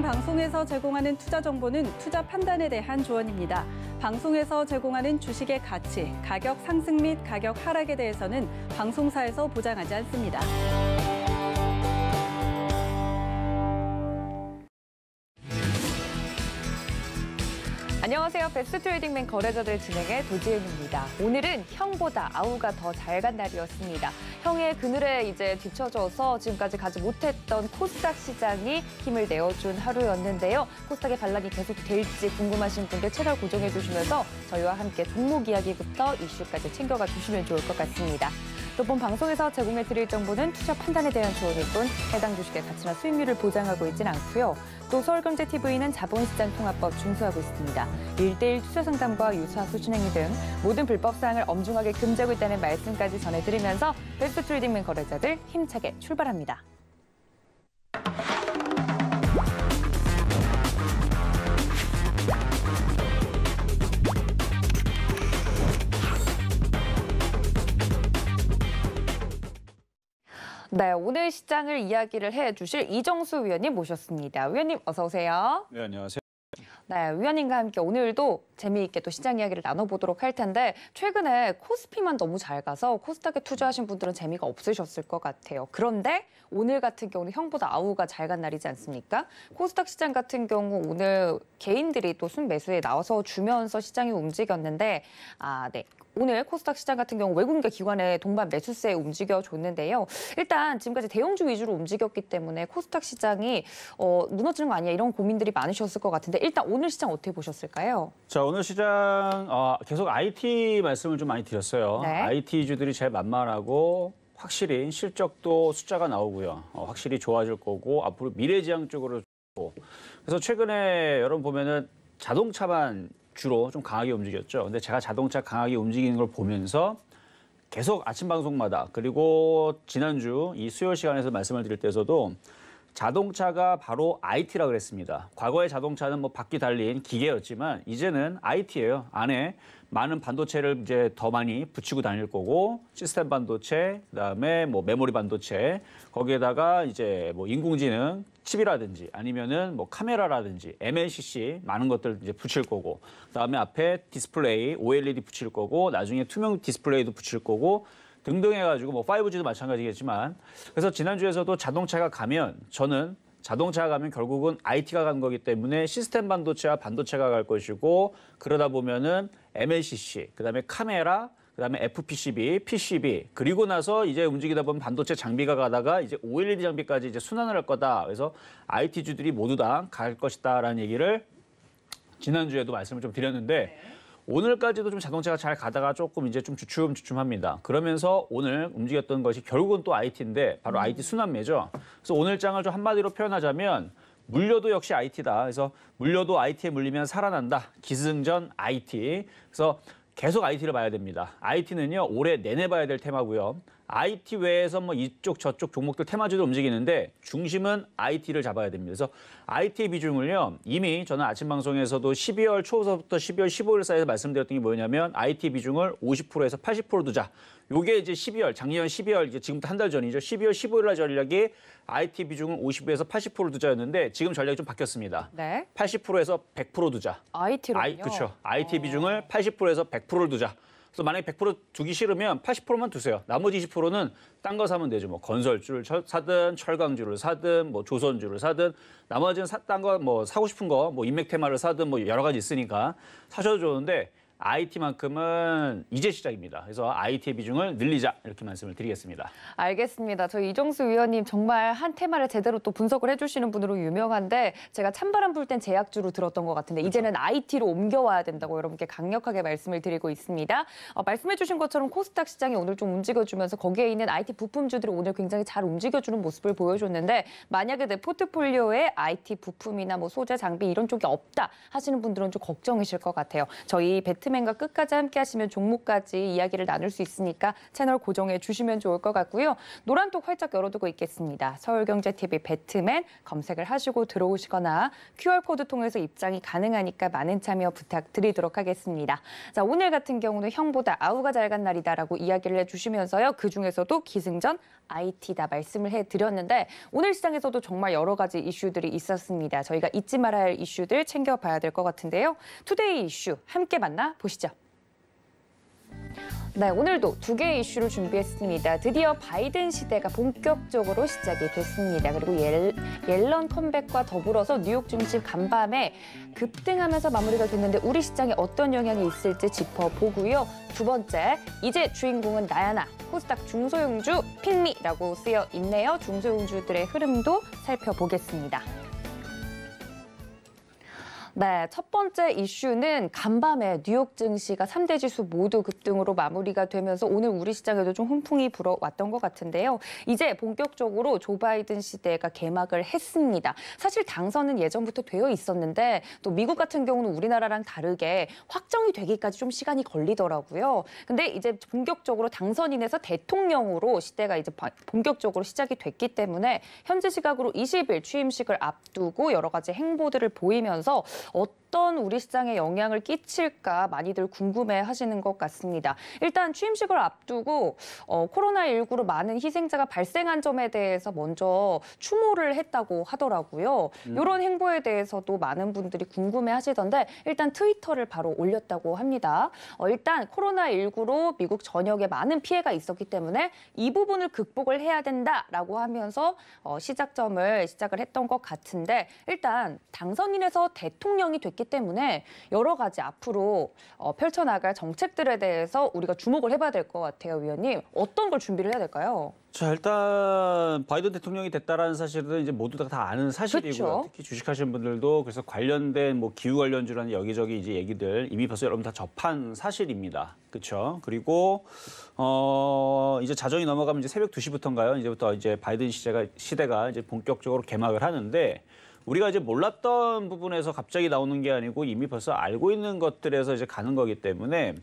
방송에서 제공하는 투자 정보는 투자 판단에 대한 조언입니다. 방송에서 제공하는 주식의 가치, 가격 상승 및 가격 하락에 대해서는 방송사에서 보장하지 않습니다. 안녕하세요. 베스트 트레이딩맨 거래자들 진행의 도지은입니다. 오늘은 형보다 아우가 더 잘 간 날이었습니다. 형의 그늘에 이제 뒤처져서 지금까지 가지 못했던 코스닥 시장이 힘을 내어준 하루였는데요. 코스닥의 반란이 계속 될지 궁금하신 분들 채널 고정해 주시면서 저희와 함께 종목 이야기부터 이슈까지 챙겨가 주시면 좋을 것 같습니다. 또 본 방송에서 제공해드릴 정보는 투자 판단에 대한 조언일 뿐 해당 주식의 가치나 수익률을 보장하고 있진 않고요. 또 서울경제TV는 자본시장 통합법 준수하고 있습니다. 1:1 투자 상담과 유사 수신행위 등 모든 불법 사항을 엄중하게 금지하고 있다는 말씀까지 전해드리면서 베스트 트레이딩맨 거래자들 힘차게 출발합니다. 네, 오늘 시장을 이야기를 해주실 이정수 위원님 모셨습니다. 위원님 어서 오세요. 네, 안녕하세요. 네, 위원님과 함께 오늘도 재미있게 또 시장 이야기를 나눠보도록 할 텐데 최근에 코스피만 너무 잘 가서 코스닥에 투자하신 분들은 재미가 없으셨을 것 같아요. 그런데 오늘 같은 경우는 형보다 아우가 잘 간 날이지 않습니까? 코스닥 시장 같은 경우 오늘 개인들이 또 순매수에 나와서 주면서 시장이 움직였는데 네. 오늘 코스닥 시장 같은 경우 외국인과 기관의 동반 매수세에 움직여줬는데요. 일단 지금까지 대형주 위주로 움직였기 때문에 코스닥 시장이 무너지는 거 아니야 이런 고민들이 많으셨을 것 같은데 일단 오늘 시장 어떻게 보셨을까요? 자, 오늘 시장 계속 IT 말씀을 좀 많이 드렸어요. 네. IT주들이 제일 만만하고 확실히 실적도 숫자가 나오고요. 확실히 좋아질 거고 앞으로 미래지향적으로 좋고. 그래서 최근에 여러분 보면은 자동차만 주로 좀 강하게 움직였죠. 근데 제가 자동차 강하게 움직이는 걸 보면서 계속 아침 방송마다 그리고 지난주 이 수요 시간에서 말씀을 드릴 때에서도 자동차가 바로 IT라 그랬습니다. 과거의 자동차는 뭐 바퀴 달린 기계였지만 이제는 IT예요. 안에 많은 반도체를 이제 더 많이 붙이고 다닐 거고 시스템 반도체, 그다음에 뭐 메모리 반도체, 거기에다가 이제 뭐 인공지능 칩이라든지 아니면은 뭐 카메라라든지 MLCC 많은 것들 이제 붙일 거고 그다음에 앞에 디스플레이 OLED 붙일 거고 나중에 투명 디스플레이도 붙일 거고 등등 해가지고 뭐 5G도 마찬가지겠지만 그래서 지난주에서도 자동차가 가면 저는 자동차가 가면 결국은 IT가 가는 거기 때문에 시스템 반도체와 반도체가 갈 것이고 그러다 보면은 MLCC, 그다음에 카메라, 그다음에 FPCB, PCB 그리고 나서 이제 움직이다 보면 반도체 장비가 가다가 이제 OLED 장비까지 이제 순환을 할 거다. 그래서 IT주들이 모두 다 갈 것이다라는 얘기를 지난주에도 말씀을 좀 드렸는데 오늘까지도 좀 자동차가 잘 가다가 조금 이제 좀 주춤주춤합니다. 그러면서 오늘 움직였던 것이 결국은 또 IT인데 바로 IT 순환매죠. 그래서 오늘 장을 좀 한마디로 표현하자면 물려도 역시 IT다. 그래서 물려도 IT에 물리면 살아난다. 기승전 IT. 그래서 계속 IT를 봐야 됩니다. IT는요 올해 내내 봐야 될 테마고요. IT 외에서 뭐 이쪽 저쪽 종목들 테마주도 움직이는데 중심은 IT를 잡아야 됩니다. 그래서 IT 비중을요 이미 저는 아침 방송에서도 12월 초서부터 12월 15일 사이에서 말씀드렸던 게 뭐냐면 IT 비중을 50%에서 80% 두자. 요게 이제 12월 작년 12월 이제 지금부터 한 달 전이죠. 12월 15일 날 전략이 IT 비중을 50에서 80% 두자였는데 지금 전략이 좀 바뀌었습니다. 네. 80%에서 100% 두자. IT로요? 그렇죠. IT 비중을 80%에서 100%를 두자. 그래서 만약에 100% 두기 싫으면 80%만 두세요. 나머지 20%는 딴 거 사면 되죠. 뭐 건설주를 사든 철강주를 사든 뭐 조선주를 사든 나머지는 딴 거 뭐 사고 싶은 거 뭐 인맥테마를 사든 뭐 여러 가지 있으니까 사셔도 좋은데 IT만큼은 이제 시작입니다. 그래서 IT의 비중을 늘리자 이렇게 말씀을 드리겠습니다. 알겠습니다. 저희 이정수 위원님 정말 한 테마를 제대로 또 분석을 해주시는 분으로 유명한데 제가 찬바람 불 땐 제약주로 들었던 것 같은데 이제는 IT로 옮겨와야 된다고 여러분께 강력하게 말씀을 드리고 있습니다. 말씀해주신 것처럼 코스닥 시장이 오늘 좀 움직여주면서 거기에 있는 IT 부품주들이 오늘 굉장히 잘 움직여주는 모습을 보여줬는데 만약에 내 포트폴리오에 IT 부품이나 뭐 소재, 장비 이런 쪽이 없다 하시는 분들은 좀 걱정이실 것 같아요. 저희 배트맨과 끝까지 함께 하시면 종목까지 이야기를 나눌 수 있으니까 채널 고정해 주시면 좋을 것 같고요. 노란톡 활짝 열어두고 있겠습니다. 서울경제TV 배트맨 검색을 하시고 들어오시거나 QR코드 통해서 입장이 가능하니까 많은 참여 부탁드리도록 하겠습니다. 자, 오늘 같은 경우는 형보다 아우가 잘 간 날이다라고 이야기를 해주시면서요. 그중에서도 기승전 IT다 말씀을 해드렸는데 오늘 시장에서도 정말 여러 가지 이슈들이 있었습니다. 저희가 잊지 말아야 할 이슈들 챙겨봐야 될 것 같은데요. 투데이 이슈 함께 만나보시죠. 네, 오늘도 두 개의 이슈를 준비했습니다. 드디어 바이든 시대가 본격적으로 시작이 됐습니다. 그리고 옐런 컴백과 더불어서 뉴욕 증시 간밤에 급등하면서 마무리가 됐는데 우리 시장에 어떤 영향이 있을지 짚어보고요. 두 번째, 이제 주인공은 나야나, 코스닥 중소형주 핑미라고 쓰여 있네요. 중소형주들의 흐름도 살펴보겠습니다. 네, 첫 번째 이슈는 간밤에 뉴욕 증시가 3대 지수 모두 급등으로 마무리가 되면서 오늘 우리 시장에도 좀 훈풍이 불어왔던 것 같은데요. 이제 본격적으로 조 바이든 시대가 개막을 했습니다. 사실 당선은 예전부터 되어 있었는데 또 미국 같은 경우는 우리나라랑 다르게 확정이 되기까지 좀 시간이 걸리더라고요. 근데 이제 본격적으로 당선인에서 대통령으로 시대가 이제 본격적으로 시작이 됐기 때문에 현재 시각으로 20일 취임식을 앞두고 여러 가지 행보들을 보이면서 어떤 우리 시장에 영향을 끼칠까 많이들 궁금해하시는 것 같습니다. 일단 취임식을 앞두고 코로나19로 많은 희생자가 발생한 점에 대해서 먼저 추모를 했다고 하더라고요. 이런 행보에 대해서도 많은 분들이 궁금해하시던데 일단 트위터를 바로 올렸다고 합니다. 일단 코로나19로 미국 전역에 많은 피해가 있었기 때문에 이 부분을 극복을 해야 된다라고 하면서 시작점을 시작을 했던 것 같은데 일단 당선인에서 대통령이 됐기 때문에 여러 가지 앞으로 펼쳐나갈 정책들에 대해서 우리가 주목을 해봐야 될 것 같아요, 위원님. 어떤 걸 준비를 해야 될까요? 자, 일단 바이든 대통령이 됐다라는 사실은 이제 모두 다 아는 사실이고요. 그렇죠. 특히 주식하시는 분들도 그래서 관련된 뭐 기후 관련주라는 여기저기 이제 얘기들 이미 벌써 여러분 다 접한 사실입니다. 그렇죠? 그리고 이제 자정이 넘어가면 이제 새벽 2시부터인가요? 이제부터 이제 바이든 시대가 이제 본격적으로 개막을 하는데 우리가 이제 몰랐던 부분에서 갑자기 나오는 게 아니고 이미 벌써 알고 있는 것들에서 이제 가는 거기 때문에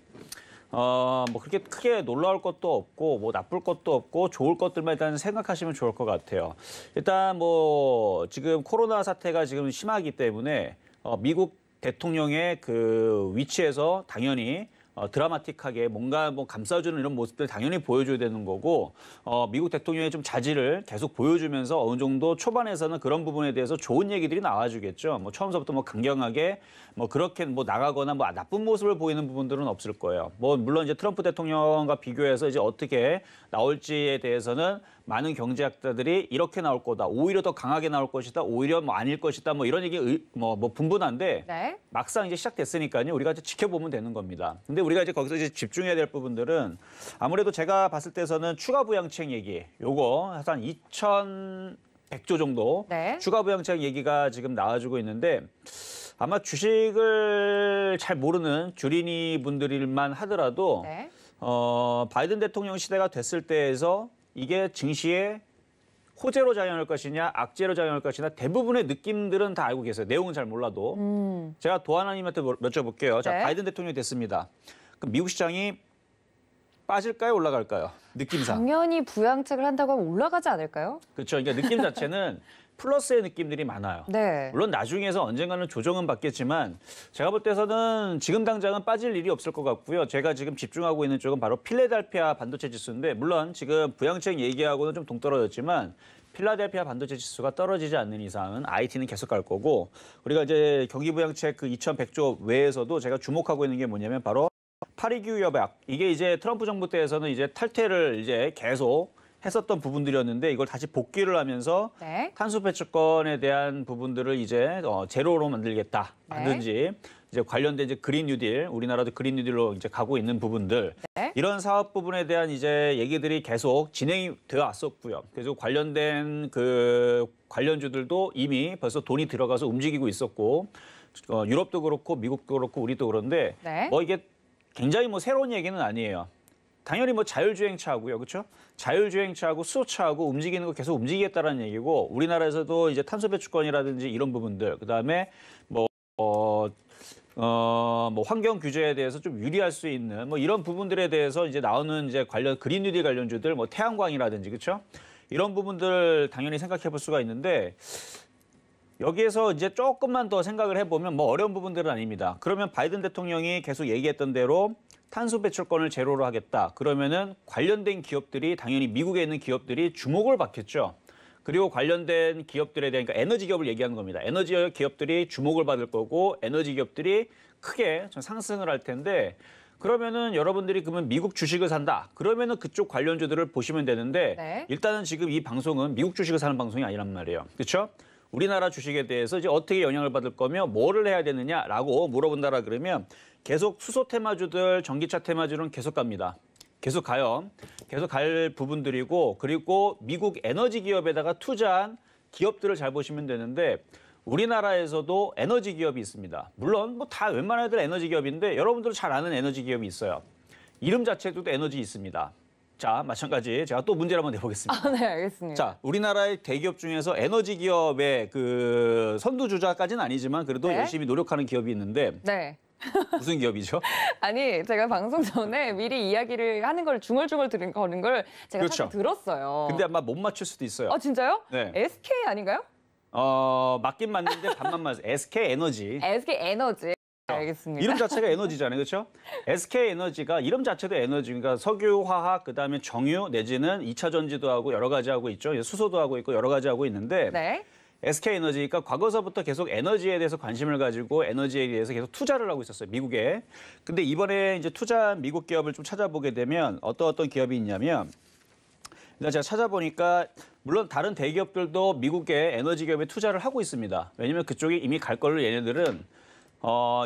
뭐 그렇게 크게 놀라울 것도 없고 뭐 나쁠 것도 없고 좋을 것들만 일단 생각하시면 좋을 것 같아요. 일단 뭐 지금 코로나 사태가 지금 심하기 때문에 미국 대통령의 그 위치에서 당연히 드라마틱하게 뭔가 뭐 감싸주는 이런 모습들 당연히 보여줘야 되는 거고 미국 대통령의 좀 자질을 계속 보여주면서 어느 정도 초반에서는 그런 부분에 대해서 좋은 얘기들이 나와주겠죠. 뭐 처음부터 뭐 강경하게 뭐 그렇게 뭐 나가거나 뭐 나쁜 모습을 보이는 부분들은 없을 거예요. 뭐 물론 이제 트럼프 대통령과 비교해서 이제 어떻게 나올지에 대해서는 많은 경제학자들이 이렇게 나올 거다. 오히려 더 강하게 나올 것이다. 오히려 뭐 아닐 것이다. 뭐 이런 얘기 뭐 분분한데 네. 막상 이제 시작됐으니까요. 우리가 이제 지켜보면 되는 겁니다. 근데 우리가 이제 거기서 이제 집중해야 될 부분들은 아무래도 제가 봤을 때서는 추가 부양책 얘기 요거 한 2,100조 정도 네. 추가 부양책 얘기가 지금 나와주고 있는데 아마 주식을 잘 모르는 주린이 분들만 하더라도 네. 바이든 대통령 시대가 됐을 때에서 이게 증시에 호재로 작용할 것이냐 악재로 작용할 것이냐 대부분의 느낌들은 다 알고 계세요. 내용은 잘 몰라도. 제가 도하나님한테 여쭤볼게요. 자, 네. 바이든 대통령이 됐습니다. 그럼 미국 시장이 빠질까요? 올라갈까요? 느낌상. 당연히 부양책을 한다고 하면 올라가지 않을까요? 그렇죠. 그러니까 느낌 자체는 플러스의 느낌들이 많아요. 네. 물론 나중에서 언젠가는 조정은 받겠지만 제가 볼 때서는 지금 당장은 빠질 일이 없을 것 같고요. 제가 지금 집중하고 있는 쪽은 바로 필라델피아 반도체 지수인데 물론 지금 부양책 얘기하고는 좀 동떨어졌지만 필라델피아 반도체 지수가 떨어지지 않는 이상은 IT는 계속 갈 거고 우리가 이제 경기 부양책 그 2,100조 외에서도 제가 주목하고 있는 게 뭐냐면 바로 파리 기후 협약. 이게 이제 트럼프 정부 때에서는 이제 탈퇴를 이제 계속 했었던 부분들이었는데 이걸 다시 복귀를 하면서 네. 탄소 배출권에 대한 부분들을 이제 제로로 만들겠다 하든지 이제 관련된 이제 그린 뉴딜, 우리나라도 그린 뉴딜로 이제 가고 있는 부분들 네. 이런 사업 부분에 대한 이제 얘기들이 계속 진행이 되어 왔었고요. 그래서 관련된 그 관련주들도 이미 벌써 돈이 들어가서 움직이고 있었고 유럽도 그렇고 미국도 그렇고 우리도 그런데 네. 뭐 이게 굉장히 뭐 새로운 얘기는 아니에요. 당연히 뭐 자율주행차하고요, 그렇죠? 자율주행차하고 수소차하고 움직이는 거 계속 움직이겠다라는 얘기고 우리나라에서도 이제 탄소 배출권이라든지 이런 부분들, 그다음에 뭐 뭐 환경 규제에 대해서 좀 유리할 수 있는 뭐 이런 부분들에 대해서 이제 나오는 이제 관련 그린 뉴딜 관련주들 뭐 태양광이라든지 그렇죠? 이런 부분들 당연히 생각해 볼 수가 있는데 여기에서 이제 조금만 더 생각을 해보면 뭐 어려운 부분들은 아닙니다. 그러면 바이든 대통령이 계속 얘기했던 대로 탄소 배출권을 제로로 하겠다. 그러면은 관련된 기업들이 당연히 미국에 있는 기업들이 주목을 받겠죠. 그리고 관련된 기업들에 대한 그러니까 에너지 기업을 얘기하는 겁니다. 에너지 기업들이 주목을 받을 거고 에너지 기업들이 크게 좀 상승을 할 텐데 그러면은 여러분들이 그러면 미국 주식을 산다. 그러면은 그쪽 관련주들을 보시면 되는데 네. 일단은 지금 이 방송은 미국 주식을 사는 방송이 아니란 말이에요. 그렇죠? 우리나라 주식에 대해서 이제 어떻게 영향을 받을 거며 뭐를 해야 되느냐라고 물어본다라 그러면 계속 수소 테마주들, 전기차 테마주는 계속 갑니다. 계속 가요. 계속 갈 부분들이고 그리고 미국 에너지 기업에다가 투자한 기업들을 잘 보시면 되는데 우리나라에서도 에너지 기업이 있습니다. 물론 뭐 다 웬만한 애들 에너지 기업인데 여러분들 잘 아는 에너지 기업이 있어요. 이름 자체도 에너지 있습니다. 자, 마찬가지 제가 또 문제를 한번 내보겠습니다. 네, 알겠습니다. 자, 우리나라의 대기업 중에서 에너지 기업의 그 선두주자까지는 아니지만 그래도 네? 열심히 노력하는 기업이 있는데 네. 무슨 기업이죠? 아니, 제가 방송 전에 미리 이야기를 하는 걸 중얼중얼 거는 걸 제가 그렇죠. 사실 들었어요. 근데 아마 못 맞출 수도 있어요. 아, 진짜요? 네. SK 아닌가요? 맞긴 맞는데 반만 맞아요. SK 에너지. SK 에너지. 알겠습니다. 이름 자체가 에너지잖아요. 그렇죠? SK 에너지가 이름 자체도 에너지. 그러니까 석유, 화학, 그다음에 정유 내지는 2차 전지도 하고 여러 가지 하고 있죠. 수소도 하고 있고 여러 가지 하고 있는데 네. SK 에너지가 과거서부터 계속 에너지에 대해서 관심을 가지고 에너지에 대해서 계속 투자를 하고 있었어요. 미국에. 근데 이번에 이제 투자한 미국 기업을 좀 찾아보게 되면 어떤 기업이 있냐면 일단 제가 찾아보니까 물론 다른 대기업들도 미국의 에너지 기업에 투자를 하고 있습니다. 왜냐면 그쪽에 이미 갈 걸로 얘네들은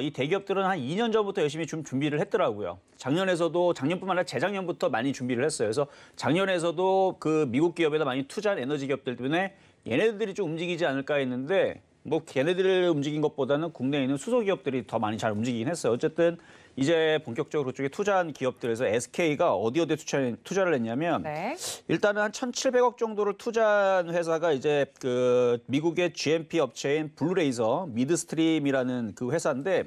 이 대기업들은 한 2년 전부터 열심히 좀 준비를 했더라고요. 작년뿐만 아니라 재작년부터 많이 준비를 했어요. 그래서 작년에서도 그 미국 기업에다 많이 투자한 에너지 기업들 때문에 얘네들이 좀 움직이지 않을까 했는데 뭐 걔네들을 움직인 것보다는 국내에 있는 수소 기업들이 더 많이 잘 움직이긴 했어요. 어쨌든 이제 본격적으로 그쪽에 투자한 기업들에서 SK가 어디에 투자를 했냐면 네. 일단은 한 1,700억 정도를 투자한 회사가 이제 그 미국의 GMP 업체인 블루레이저 미드스트림이라는 그 회사인데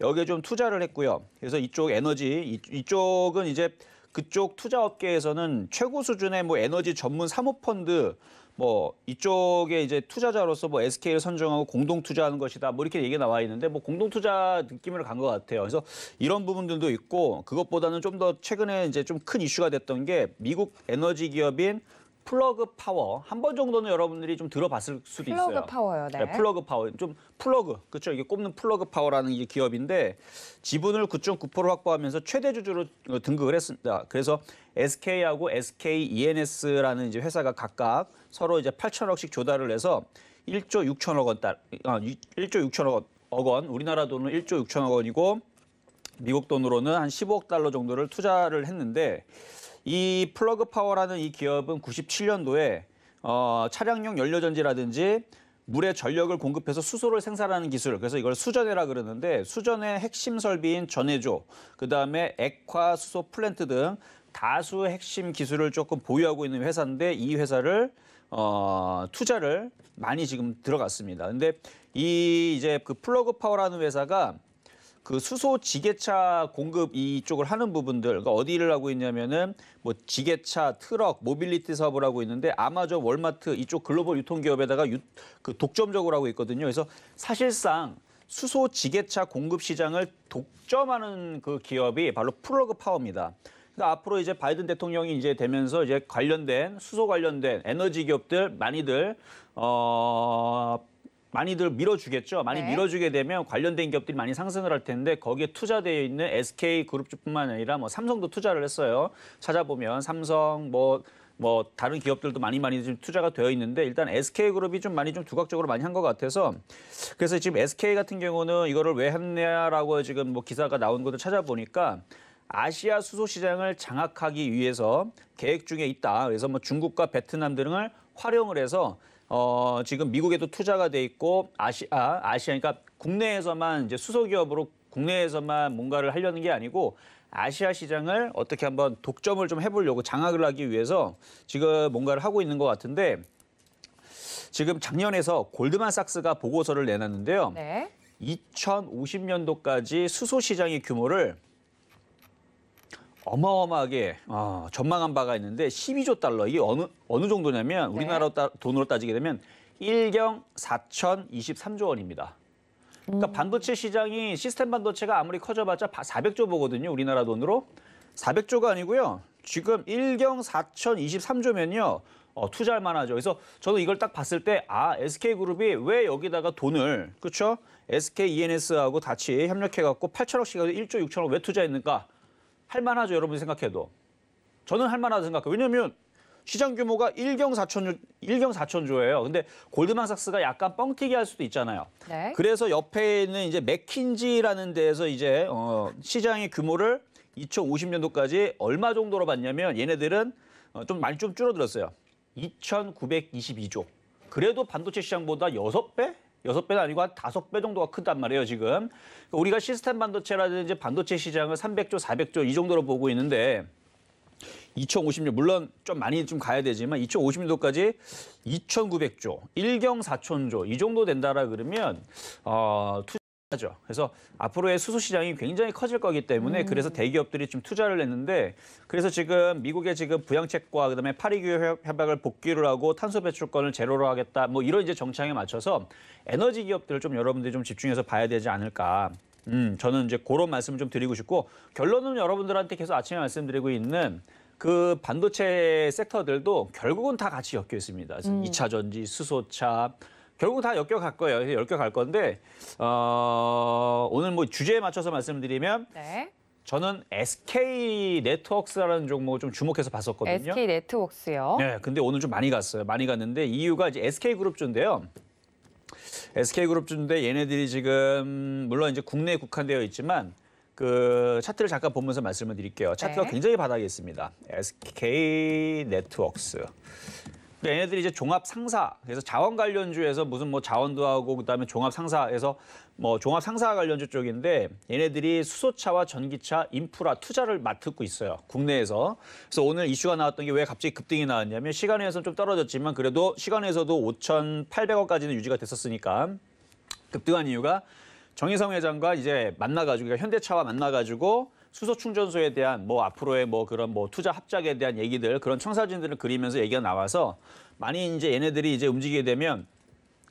여기에 좀 투자를 했고요. 그래서 이쪽 에너지 이쪽은 이제 그쪽 투자 업계에서는 최고 수준의 뭐 에너지 전문 사모펀드 뭐 이쪽에 이제 투자자로서 뭐 SK를 선정하고 공동 투자하는 것이다. 뭐 이렇게 얘기가 나와 있는데 뭐 공동 투자 느낌으로 간 것 같아요. 그래서 이런 부분들도 있고 그것보다는 좀 더 최근에 이제 좀 큰 이슈가 됐던 게 미국 에너지 기업인 플러그 파워 한 번 정도는 여러분들이 좀 들어봤을 수도 있어요. 플러그 파워요. 네. 네, 플러그 파워 좀 플러그 그렇죠. 이게 꼽는 플러그 파워라는 이 기업인데 지분을 9.9% 확보하면서 최대 주주로 등극을 했습니다. 그래서 SK하고 SKENS라는 이제 회사가 각각 서로 이제 8천억씩 조달을 해서 1조 6천억 원 1조 6천억 원 우리나라 돈은 1조 6천억 원이고 미국 돈으로는 한 15억 달러 정도를 투자를 했는데 이 플러그 파워라는 이 기업은 97년도에 차량용 연료전지라든지 물에 전력을 공급해서 수소를 생산하는 기술, 그래서 이걸 수전해라 그러는데 수전의 핵심 설비인 전해조, 그다음에 액화 수소 플랜트 등 다수 핵심 기술을 조금 보유하고 있는 회사인데 이 회사를 투자를 많이 지금 들어갔습니다. 근데 이 이제 그 플러그 파워라는 회사가 그 수소 지게차 공급 이쪽을 하는 부분들, 그러니까 어디를 하고 있냐면은 뭐 지게차, 트럭, 모빌리티 사업을 하고 있는데 아마존, 월마트 이쪽 글로벌 유통기업에다가 그 독점적으로 하고 있거든요. 그래서 사실상 수소 지게차 공급 시장을 독점하는 그 기업이 바로 플러그 파워입니다. 그러니까 앞으로 이제 바이든 대통령이 이제 되면서 이제 관련된 수소 관련된 에너지 기업들 많이들 밀어주겠죠. 많이 네. 밀어주게 되면 관련된 기업들이 많이 상승을 할 텐데 거기에 투자되어 있는 SK그룹뿐만 아니라 뭐 삼성도 투자를 했어요. 찾아보면 삼성 뭐 다른 기업들도 많이 좀 투자가 되어 있는데 일단 SK그룹이 좀 많이 좀 두각적으로 많이 한 것 같아서 그래서 지금 SK 같은 경우는 이거를 왜 했냐라고 지금 뭐 기사가 나온 것을 찾아보니까 아시아 수소 시장을 장악하기 위해서 계획 중에 있다. 그래서 뭐 중국과 베트남 등을 활용을 해서 지금 미국에도 투자가 돼 있고 아시아 그러니까 국내에서만 이제 수소 기업으로 국내에서만 뭔가를 하려는 게 아니고 아시아 시장을 어떻게 한번 독점을 좀 해보려고 장악을 하기 위해서 지금 뭔가를 하고 있는 것 같은데 지금 작년에서 골드만삭스가 보고서를 내놨는데요. 네. 2050년도까지 수소 시장의 규모를 어마어마하게 전망한 바가 있는데 12조 달러. 이게 어느 정도냐면 우리나라 돈으로 따지게 되면 1경 4,023조 원입니다. 그러니까 반도체 시장이 시스템 반도체가 아무리 커져봤자 400조 보거든요. 우리나라 돈으로. 400조가 아니고요. 지금 1경 4,023조면요. 투자할 만하죠. 그래서 저도 이걸 딱 봤을 때 SK그룹이 왜 여기다가 돈을 그렇죠? SK ENS하고 같이 협력해갖고 8천억씩 1조 6천억 왜 투자했는가? 할 만하죠. 여러분이 생각해도. 저는 할 만하다고 생각해요. 왜냐하면 시장 규모가 1경 4천조예요. 근데 골드만삭스가 약간 뻥튀기 할 수도 있잖아요. 네. 그래서 옆에 있는 이제 맥킨지라는 데에서 이제 시장의 규모를 2050년도까지 얼마 정도로 봤냐면 얘네들은 많이 줄어들었어요. 2,922조. 그래도 반도체 시장보다 6배? 6배는 아니고 한 5배 정도가 크단 말이에요, 지금. 그러니까 우리가 시스템 반도체라든지 반도체 시장을 300조, 400조 이 정도로 보고 있는데 2050년, 물론 좀 많이 좀 가야 되지만 2050년도까지 2,900조, 1경 4천조 이 정도 된다라 그러면 투자하죠. 그래서 앞으로의 수소 시장이 굉장히 커질 거기 때문에 그래서 대기업들이 좀 투자를 했는데 그래서 지금 미국의 지금 부양책과 그다음에 파리규 협약을 복귀를 하고 탄소 배출권을 제로로 하겠다. 뭐 이런 이제 정책에 맞춰서 에너지 기업들을 좀 여러분들이 좀 집중해서 봐야 되지 않을까. 저는 이제 그런 말씀을 좀 드리고 싶고 결론은 여러분들한테 계속 아침에 말씀드리고 있는 그 반도체 섹터들도 결국은 다 같이 엮여 있습니다. 2차 전지, 수소차 결국 다 엮여갈 거예요. 엮여갈 건데 오늘 뭐 주제에 맞춰서 말씀드리면 저는 SK 네트워크스라는 종목을 좀 주목해서 봤었거든요. SK 네트워크스요. 네, 근데 오늘 좀 많이 갔어요. 많이 갔는데 이유가 이제 SK그룹주인데요. SK그룹주인데 얘네들이 지금 물론 이제 국내에 국한되어 있지만 그 차트를 잠깐 보면서 말씀을 드릴게요. 차트가 굉장히 바닥에 있습니다. SK 네트워크스. 얘네들이 이제 종합 상사, 그래서 자원 관련주에서 무슨 뭐 자원도 하고 그다음에 종합 상사에서 뭐 종합 상사 관련주 쪽인데 얘네들이 수소차와 전기차, 인프라 투자를 맡고 있어요. 국내에서. 그래서 오늘 이슈가 나왔던 게 왜 갑자기 급등이 나왔냐면 시간에서는 좀 떨어졌지만 그래도 시간에서도 5,800원까지는 유지가 됐었으니까 급등한 이유가 정의성 회장과 이제 만나가지고 그러니까 현대차와 만나가지고 수소 충전소에 대한 뭐 앞으로의 뭐 그런 뭐 투자 합작에 대한 얘기들 그런 청사진들을 그리면서 얘기가 나와서 많이 이제 얘네들이 이제 움직이게 되면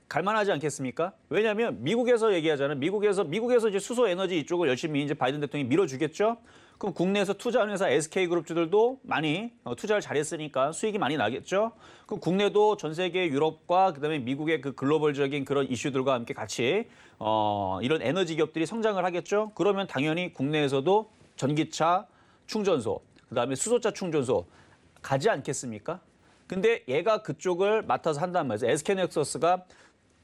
갈만하지 않겠습니까? 왜냐하면 미국에서 얘기하잖아요. 미국에서 이제 수소 에너지 이쪽을 열심히 이제 바이든 대통령이 밀어주겠죠. 그럼 국내에서 투자하는 회사 SK그룹주들도 많이 투자를 잘했으니까 수익이 많이 나겠죠. 그럼 국내도 전 세계 유럽과 그다음에 미국의 그 글로벌적인 그런 이슈들과 함께 같이 이런 에너지 기업들이 성장을 하겠죠. 그러면 당연히 국내에서도 전기차 충전소, 그다음에 수소차 충전소 가지 않겠습니까? 근데 얘가 그쪽을 맡아서 한단 말이죠. SK넥서스가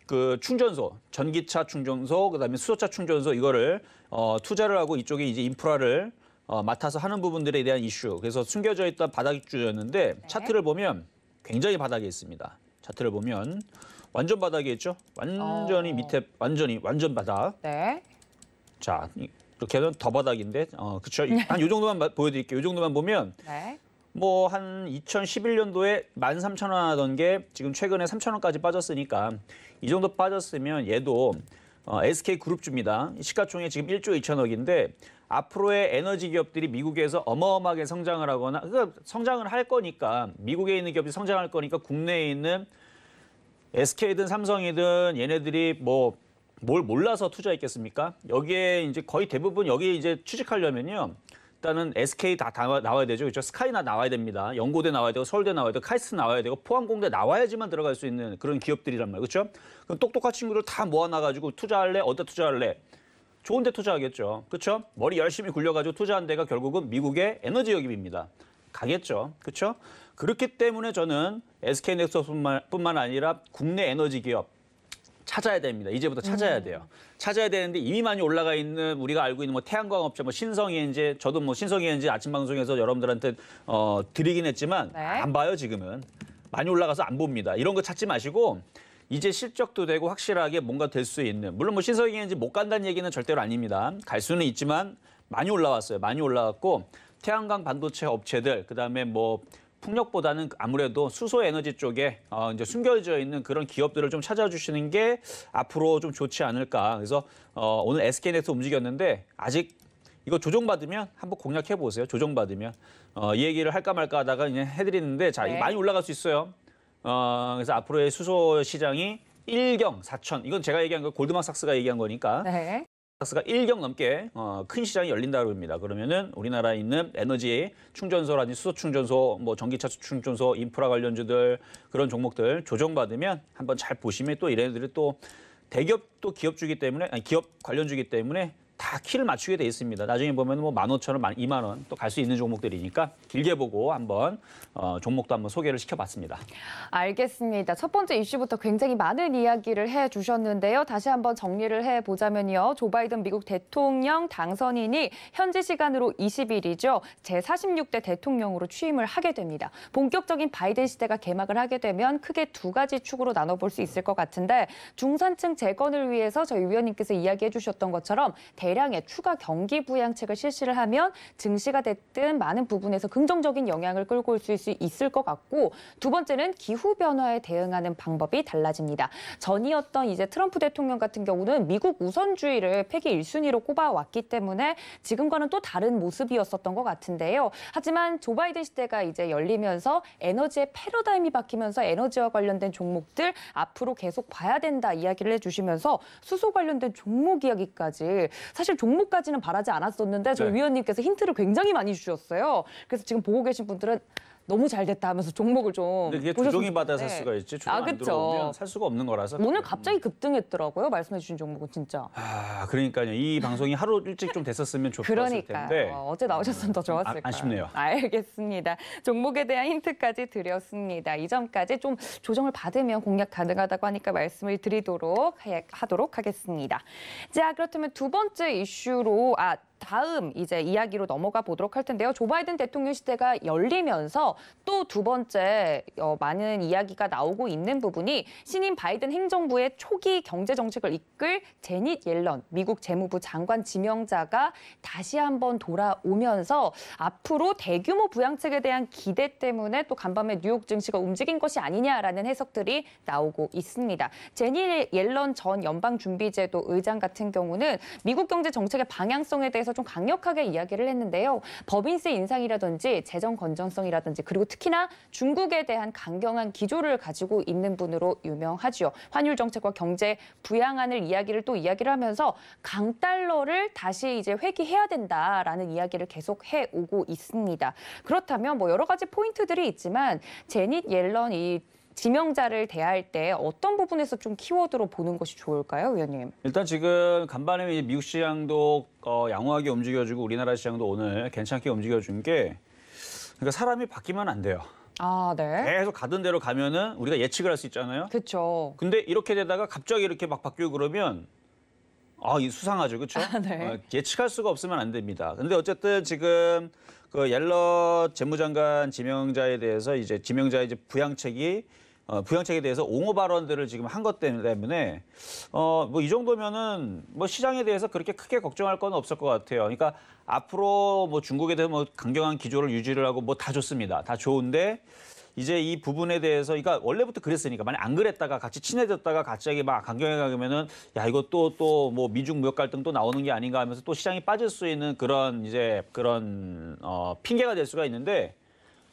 그 충전소, 전기차 충전소, 그다음에 수소차 충전소 이거를 투자를 하고 이쪽에 이제 인프라를 맡아서 하는 부분들에 대한 이슈. 그래서 숨겨져 있던 바닥주였는데 차트를 보면 굉장히 바닥에 있습니다. 차트를 보면 완전 바닥에 있죠. 완전히 밑에 완전 바닥. 네. 자, 이렇게 하면 더 바닥인데, 그렇죠. 한 요 정도만 보여드릴게요. 요 정도만 보면 뭐 한 2011년도에 13,000원 하던 게 지금 최근에 3,000원까지 빠졌으니까 이 정도 빠졌으면 얘도 SK그룹주입니다. 시가총액 지금 1조 2천억인데 앞으로의 에너지 기업들이 미국에서 어마어마하게 성장을 하거나 그러니까 성장을 할 거니까 미국에 있는 기업들이 성장할 거니까 국내에 있는 SK든 삼성이든 얘네들이 뭐 뭘 몰라서 투자했겠습니까? 여기에 이제 거의 대부분 여기에 이제 취직하려면요. 일단은 SK 다 나와야 되죠. 그렇죠? 스카이나 나와야 됩니다. 연고대 나와야 되고 서울대 나와야 되고 카이스트 나와야 되고 포항공대 나와야지만 들어갈 수 있는 그런 기업들이란 말이에요. 그렇죠? 그럼 똑똑한 친구들 다 모아놔가지고 투자할래? 어디다 투자할래? 좋은 데 투자하겠죠. 그렇죠? 머리 열심히 굴려가지고 투자한 데가 결국은 미국의 에너지 기업입니다. 가겠죠. 그렇죠? 그렇기 때문에 저는 SK넥서스뿐만 아니라 국내 에너지 기업 찾아야 됩니다. 이제부터 찾아야 돼요. 찾아야 되는데 이미 많이 올라가 있는 우리가 알고 있는 뭐 태양광업체, 뭐 신성에너지, 저도 뭐 신성에너지 아침 방송에서 여러분들한테 드리긴 했지만 안 봐요 지금은. 많이 올라가서 안 봅니다. 이런 거 찾지 마시고 이제 실적도 되고 확실하게 뭔가 될 수 있는. 물론 뭐 신성에너지 못 간다는 얘기는 절대로 아닙니다. 갈 수는 있지만 많이 올라왔어요. 많이 올라왔고 태양광 반도체 업체들, 그다음에 뭐 풍력보다는 아무래도 수소 에너지 쪽에 이제 숨겨져 있는 그런 기업들을 좀 찾아주시는 게 앞으로 좀 좋지 않을까. 그래서 오늘 SK넥스 움직였는데 아직 이거 조정받으면 한번 공략해 보세요. 조정받으면 이 얘기를 할까 말까 하다가 그냥 해드리는데 자, 이거 많이 올라갈 수 있어요. 그래서 앞으로의 수소 시장이 1경 4천. 이건 제가 얘기한 거 골드만삭스가 얘기한 거니까. 네. 삭스가 1경 넘게 큰 시장이 열린다고 합니다. 그러면은 우리나라에 있는 에너지 충전소라든지 수소 충전소, 뭐 전기차 충전소, 인프라 관련주들 그런 종목들 조정받으면 한번 잘 보시면 또 이래들이 또 대기업 또 기업주기 때문에 아니 기업 관련주기 때문에 다 키를 맞추게 돼 있습니다. 나중에 보면 뭐 15,000원, 2만 원 또 갈 수 있는 종목들이니까 길게 보고 한번 종목도 한번 소개를 시켜봤습니다. 알겠습니다. 첫 번째 이슈부터 굉장히 많은 이야기를 해주셨는데요. 다시 한번 정리를 해보자면요. 조 바이든 미국 대통령 당선인이 현지 시간으로 20일이죠. 제46대 대통령으로 취임을 하게 됩니다. 본격적인 바이든 시대가 개막을 하게 되면 크게 두 가지 축으로 나눠볼 수 있을 것 같은데 중산층 재건을 위해서 저희 위원님께서 이야기해 주셨던 것처럼 대량의 추가 경기 부양책을 실시를 하면 증시가 됐든 많은 부분에서 긍정적인 영향을 끌고 올 수 있을 것 같고 두 번째는 기후 변화에 대응하는 방법이 달라집니다. 전이었던 이제 트럼프 대통령 같은 경우는 미국 우선주의를 패기 1순위로 꼽아왔기 때문에 지금과는 또 다른 모습이었었던 것 같은데요. 하지만 조 바이든 시대가 이제 열리면서 에너지의 패러다임이 바뀌면서 에너지와 관련된 종목들 앞으로 계속 봐야 된다 이야기를 해주시면서 수소 관련된 종목 이야기까지 사실 종목까지는 바라지 않았었는데 저희 위원님께서 힌트를 굉장히 많이 주셨어요. 그래서 지금 보고 계신 분들은 너무 잘 됐다 하면서 종목을 좀 근데 그게 조정이 받아 살 수가 있지. 조정 안 들어오면 살 수가 없는 거라서. 오늘 갑자기 급등했더라고요. 말씀해 주신 종목은 진짜. 그러니까요. 이 방송이 하루 일찍 좀 됐었으면 좋았을 텐데. 어제 나오셨으면 더 좋았을 거예요. 아쉽네요. 알겠습니다. 종목에 대한 힌트까지 드렸습니다. 이 점까지 좀 조정을 받으면 공략 가능하다고 하니까 말씀을 드리도록 하도록 하겠습니다. 자, 그렇다면 두 번째 이슈로 다음 이제 이야기로 넘어가 보도록 할 텐데요. 조 바이든 대통령 시대가 열리면서 또 두 번째 많은 이야기가 나오고 있는 부분이 신임 바이든 행정부의 초기 경제 정책을 이끌 제닛 옐런 미국 재무부 장관 지명자가 다시 한번 돌아오면서 앞으로 대규모 부양책에 대한 기대 때문에 또 간밤에 뉴욕 증시가 움직인 것이 아니냐라는 해석들이 나오고 있습니다. 제닛 옐런 전 연방준비제도 의장 같은 경우는 미국 경제 정책의 방향성에 대해서 좀 강력하게 이야기를 했는데요. 법인세 인상이라든지 재정 건전성이라든지 그리고 특히나 중국에 대한 강경한 기조를 가지고 있는 분으로 유명하죠. 환율 정책과 경제 부양안을 이야기를 하면서 강달러를 다시 이제 회귀해야 된다라는 이야기를 계속 해오고 있습니다. 그렇다면 뭐 여러 가지 포인트들이 있지만 제닛 옐런 이 지명자를 대할 때 어떤 부분에서 좀 키워드로 보는 것이 좋을까요, 위원님? 일단 지금 간밤에 미국 시장도 양호하게 움직여주고 우리나라 시장도 오늘 괜찮게 움직여준 게 그러니까 사람이 바뀌면 안 돼요. 네. 계속 가던 대로 가면은 우리가 예측을 할 수 있잖아요. 그렇죠. 근데 이렇게 되다가 갑자기 이렇게 막 바뀌고 그러면 이 수상하죠, 그렇죠? 네. 예측할 수가 없으면 안 됩니다. 근데 어쨌든 지금 그 옐런 재무장관 지명자에 대해서 이제 부양책에 대해서 옹호 발언들을 지금 한 것 때문에 뭐 이 정도면은 뭐 시장에 대해서 그렇게 크게 걱정할 건 없을 것 같아요. 그러니까 앞으로 뭐 중국에 대해서 뭐 강경한 기조를 유지를 하고 뭐 다 좋습니다. 다 좋은데 이제 이 부분에 대해서 그러니까 원래부터 그랬으니까 만약 안 그랬다가 같이 친해졌다가 갑자기 막 강경하게 가면은 야 이거 또 뭐 미중 무역 갈등 또 나오는 게 아닌가 하면서 또 시장이 빠질 수 있는 그런 핑계가 될 수가 있는데.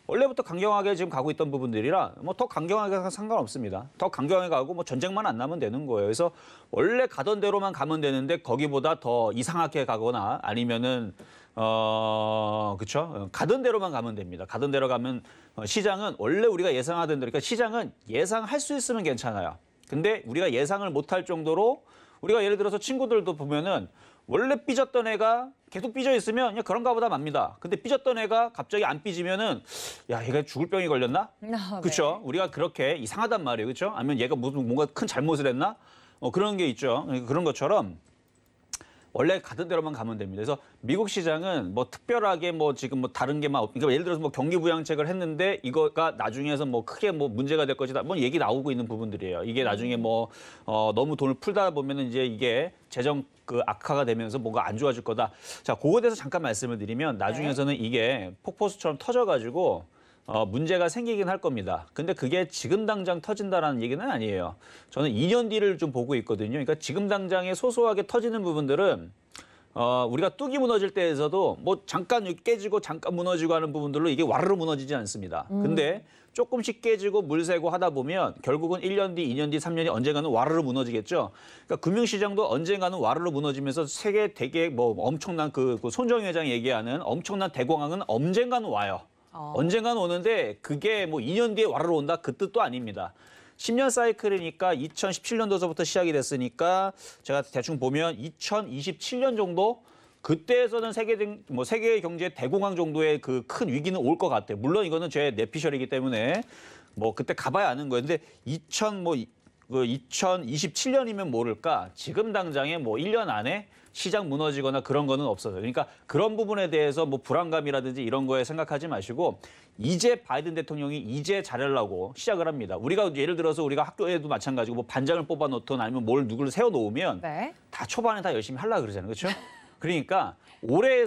원래부터 강경하게 지금 가고 있던 부분들이라 뭐 더 강경하게 가서 상관없습니다. 더 강경하게 가고 뭐 전쟁만 안 나면 되는 거예요. 그래서 원래 가던 대로만 가면 되는데 거기보다 더 이상하게 가거나 아니면은 그렇죠? 가던 대로만 가면 됩니다. 가던 대로 가면 시장은 원래 우리가 예상하던 대로 그러니까 시장은 예상할 수 있으면 괜찮아요. 근데 우리가 예상을 못할 정도로 우리가 예를 들어서 친구들도 보면은 원래 삐졌던 애가 계속 삐져 있으면 그냥 그런가 보다 맙니다. 근데 삐졌던 애가 갑자기 안 삐지면은 야, 얘가 죽을 병이 걸렸나? 그렇죠? 우리가 그렇게 이상하단 말이에요. 그렇죠? 아니면 얘가 뭔가 큰 잘못을 했나? 그런 게 있죠. 그런 것처럼 원래 가던 대로만 가면 됩니다. 그래서 미국 시장은 뭐 특별하게 뭐 지금 뭐 다른 게 막 그러니까 예를 들어서 뭐 경기 부양책을 했는데 이거가 나중에서 뭐 크게 뭐 문제가 될 것이다. 뭐 얘기 나오고 있는 부분들이에요. 이게 나중에 뭐 너무 돈을 풀다 보면은 이제 이게 재정 그 악화가 되면서 뭔가 안 좋아질 거다. 자, 그거에 대해서 잠깐 말씀을 드리면 나중에서는 이게 폭포수처럼 터져가지고 문제가 생기긴 할 겁니다. 근데 그게 지금 당장 터진다라는 얘기는 아니에요. 저는 2년 뒤를 좀 보고 있거든요. 그러니까 지금 당장에 소소하게 터지는 부분들은 우리가 뚝이 무너질 때에서도 뭐 잠깐 깨지고 잠깐 무너지고 하는 부분들로 이게 와르르 무너지지 않습니다. 근데 조금씩 깨지고 물 새고 하다 보면 결국은 1년 뒤, 2년 뒤, 3년이 언젠가는 와르르 무너지겠죠. 그러니까 금융시장도 언젠가는 와르르 무너지면서 세계 되게 뭐 엄청난 그 손정희 회장이 얘기하는 엄청난 대공황은 언젠가는 와요. 언젠가는 오는데 그게 뭐 2년 뒤에 와르르 온다 그 뜻도 아닙니다. 10년 사이클이니까 2017년도서부터 시작이 됐으니까 제가 대충 보면 2027년 정도 그때에서는 세계 경제 대공황 정도의 그 큰 위기는 올 것 같아요. 물론 이거는 제 내피셜이기 때문에 뭐 그때 가봐야 아는 거예요. 근데 2027년이면 모를까 지금 당장에 뭐 1년 안에 시장 무너지거나 그런 거는 없어요. 그러니까 그런 부분에 대해서 뭐 불안감이라든지 이런 거에 생각하지 마시고 이제 바이든 대통령이 이제 잘하려고 시작을 합니다. 우리가 예를 들어서 우리가 학교에도 마찬가지고 뭐 반장을 뽑아 놓든 아니면 뭘 누구를 세워 놓으면 다 초반에 다 열심히 하려고 그러잖아요. 그렇죠? 그러니까 올해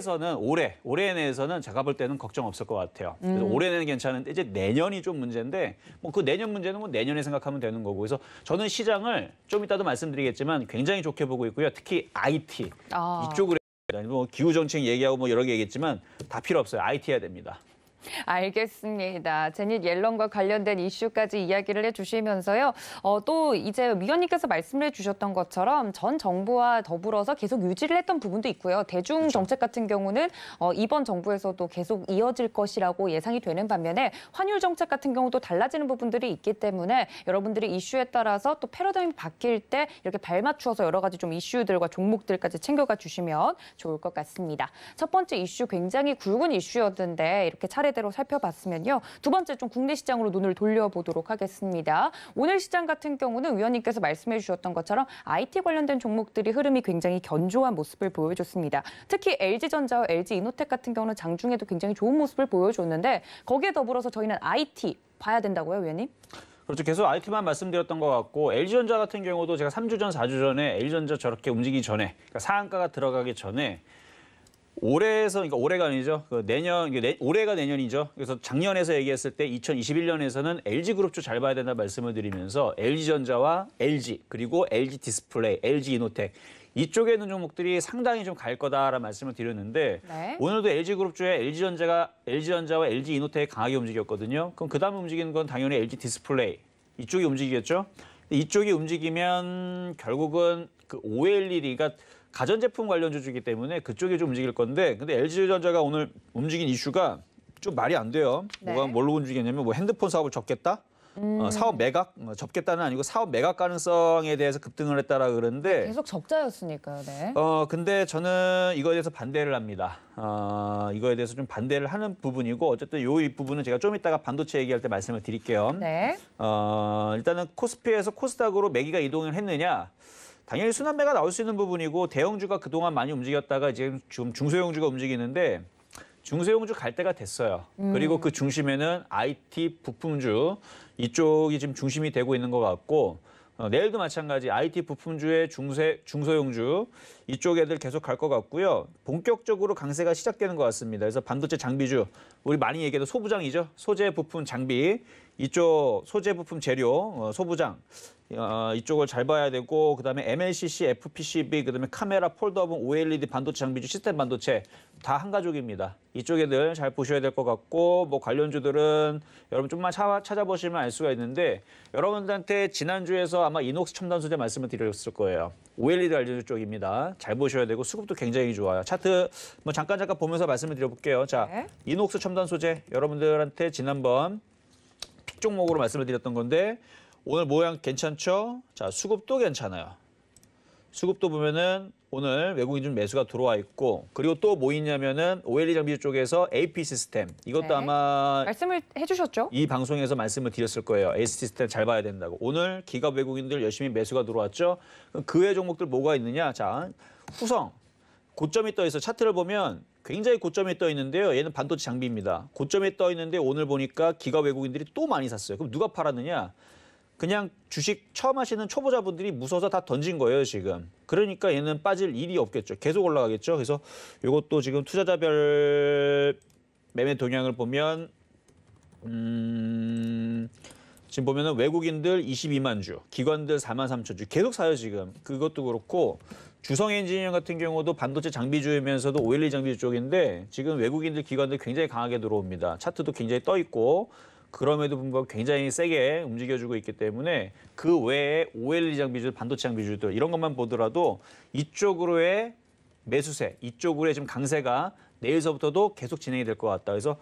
내에서는 제가 볼 때는 걱정 없을 것 같아요. 그래서 올해는 괜찮은데 이제 내년이 좀 문제인데 뭐 그 내년 문제는 뭐 내년에 생각하면 되는 거고. 그래서 저는 시장을 좀 이따도 말씀드리겠지만 굉장히 좋게 보고 있고요. 특히 IT 이쪽으로 뭐 기후 정책 얘기하고 뭐 여러 개 얘기했지만 다 필요 없어요. IT 해야 됩니다. 알겠습니다. 제닛 옐런과 관련된 이슈까지 이야기를 해주시면서요. 또 이제 위원님께서 말씀을 해주셨던 것처럼 전 정부와 더불어서 계속 유지를 했던 부분도 있고요. 대중 정책 같은 경우는 이번 정부에서도 계속 이어질 것이라고 예상이 되는 반면에 환율 정책 같은 경우도 달라지는 부분들이 있기 때문에 여러분들이 이슈에 따라서 또 패러다임이 바뀔 때 이렇게 발맞추어서 여러 가지 좀 이슈들과 종목들까지 챙겨가 주시면 좋을 것 같습니다. 첫 번째 이슈 굉장히 굵은 이슈였는데 이렇게 차례대로 살펴봤으면요. 두 번째 좀 국내 시장으로 눈을 돌려보도록 하겠습니다. 오늘 시장 같은 경우는 위원님께서 말씀해 주셨던 것처럼 IT 관련된 종목들이 흐름이 굉장히 견조한 모습을 보여줬습니다. 특히 LG전자와 LG이노텍 같은 경우는 장중에도 굉장히 좋은 모습을 보여줬는데 거기에 더불어서 저희는 IT 봐야 된다고요, 위원님? 그렇죠. 계속 IT만 말씀드렸던 것 같고 LG전자 같은 경우도 제가 3주 전, 4주 전에 LG전자 저렇게 움직이기 전에 그러니까 상한가가 들어가기 전에 그러니까 올해가 아니죠. 올해가 내년이죠. 그래서 작년에서 얘기했을 때 2021년에서는 LG그룹주 잘 봐야 된다 말씀을 드리면서 LG전자와 LG 그리고 LG 디스플레이, LG 이노텍 이쪽에 있는 종목들이 상당히 좀 갈 거다라는 말씀을 드렸는데 오늘도 LG그룹주에 LG전자와 LG 이노텍이 강하게 움직였거든요. 그럼 그 다음에 움직이는 건 당연히 LG 디스플레이 이쪽이 움직이겠죠. 이쪽이 움직이면 결국은 그 OLED가 가전제품 관련주주이기 때문에 그쪽이 좀 움직일 건데 근데 LG전자가 오늘 움직인 이슈가 좀 말이 안 돼요. 뭐가 뭘로 움직이냐면 뭐 핸드폰 사업을 접겠다? 사업 매각? 접겠다는 아니고 사업 매각 가능성에 대해서 급등을 했다라 그러는데 계속 적자였으니까요. 네. 근데 저는 이거에 대해서 반대를 합니다. 이거에 대해서 좀 반대를 하는 부분이고 어쨌든 이 부분은 제가 좀 이따가 반도체 얘기할 때 말씀을 드릴게요. 일단은 코스피에서 코스닥으로 매기가 이동을 했느냐? 당연히 순환매가 나올 수 있는 부분이고 대형주가 그동안 많이 움직였다가 이제 좀 중소형주가 움직이는데 중소형주 갈 때가 됐어요. 그리고 그 중심에는 IT 부품주 이쪽이 지금 중심이 되고 있는 것 같고 내일도 마찬가지 IT 부품주의 중소형주 이쪽 애들 계속 갈 것 같고요. 본격적으로 강세가 시작되는 것 같습니다. 그래서 반도체 장비주 우리 많이 얘기해도 소부장이죠. 소재 부품 장비 이쪽 소재 부품 재료 소부장 이쪽을 잘 봐야 되고 그다음에 MLCC, FPCB, 그다음에 카메라, 폴더블, OLED 반도체 장비주, 시스템 반도체 다 한 가족입니다. 이쪽 애들 잘 보셔야 될 것 같고 뭐 관련주들은 여러분 좀만 찾아보시면 알 수가 있는데 여러분들한테 지난주에서 아마 이녹스 첨단 소재 말씀을 드렸을 거예요. OLED 관련주 쪽입니다. 잘 보셔야 되고 수급도 굉장히 좋아요. 차트 뭐 잠깐 보면서 말씀을 드려볼게요. 자, 이녹스 첨단 소재 여러분들한테 지난번 픽 종목으로 말씀을 드렸던 건데 오늘 모양 괜찮죠? 자, 수급도 괜찮아요. 수급도 보면은 오늘 외국인 좀 매수가 들어와 있고 그리고 또 뭐 있냐면은 OLED 장비 쪽에서 AP 시스템 이것도 아마 말씀을 해주셨죠? 이 방송에서 말씀을 드렸을 거예요. AC 시스템 잘 봐야 된다고. 오늘 기갑 외국인들 열심히 매수가 들어왔죠. 그 외 종목들 뭐가 있느냐? 자, 후성 고점이 떠 있어. 차트를 보면 굉장히 고점이 떠 있는데요. 얘는 반도체 장비입니다. 고점이 떠 있는데 오늘 보니까 기갑 외국인들이 또 많이 샀어요. 그럼 누가 팔았느냐? 그냥 주식 처음 하시는 초보자분들이 무서워서 다 던진 거예요, 지금. 그러니까 얘는 빠질 일이 없겠죠. 계속 올라가겠죠. 그래서 이것도 지금 투자자별 매매 동향을 보면 지금 보면은 외국인들 22만 주, 기관들 4만 3천 주 계속 사요 지금. 그것도 그렇고 주성 엔지니어 같은 경우도 반도체 장비주이면서도 OLED 장비주 쪽인데 지금 외국인들 기관들 굉장히 강하게 들어옵니다. 차트도 굉장히 떠 있고 그럼에도 불구하고 굉장히 세게 움직여주고 있기 때문에 그 외에 OLED 장비주, 반도체 장비주들 이런 것만 보더라도 이쪽으로의 매수세, 이쪽으로의 지금 강세가 내일서부터도 계속 진행이 될 것 같다. 그래서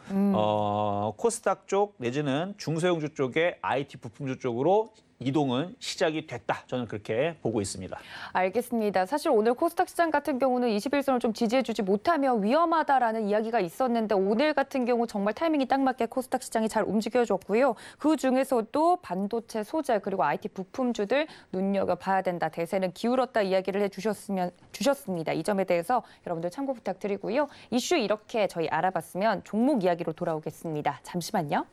코스닥 쪽 내지는 중소형주 쪽의 IT 부품주 쪽으로 이동은 시작이 됐다. 저는 그렇게 보고 있습니다. 알겠습니다. 사실 오늘 코스닥 시장 같은 경우는 21선을 좀 지지해주지 못하면 위험하다라는 이야기가 있었는데 오늘 같은 경우 정말 타이밍이 딱 맞게 코스닥 시장이 잘 움직여줬고요. 그중에서도 반도체 소재 그리고 IT 부품주들 눈여겨봐야 된다. 대세는 기울었다 이야기를 해주셨습니다. 이 점에 대해서 여러분들 참고 부탁드리고요. 이슈 이렇게 저희 알아봤으면 종목 이야기로 돌아오겠습니다. 잠시만요.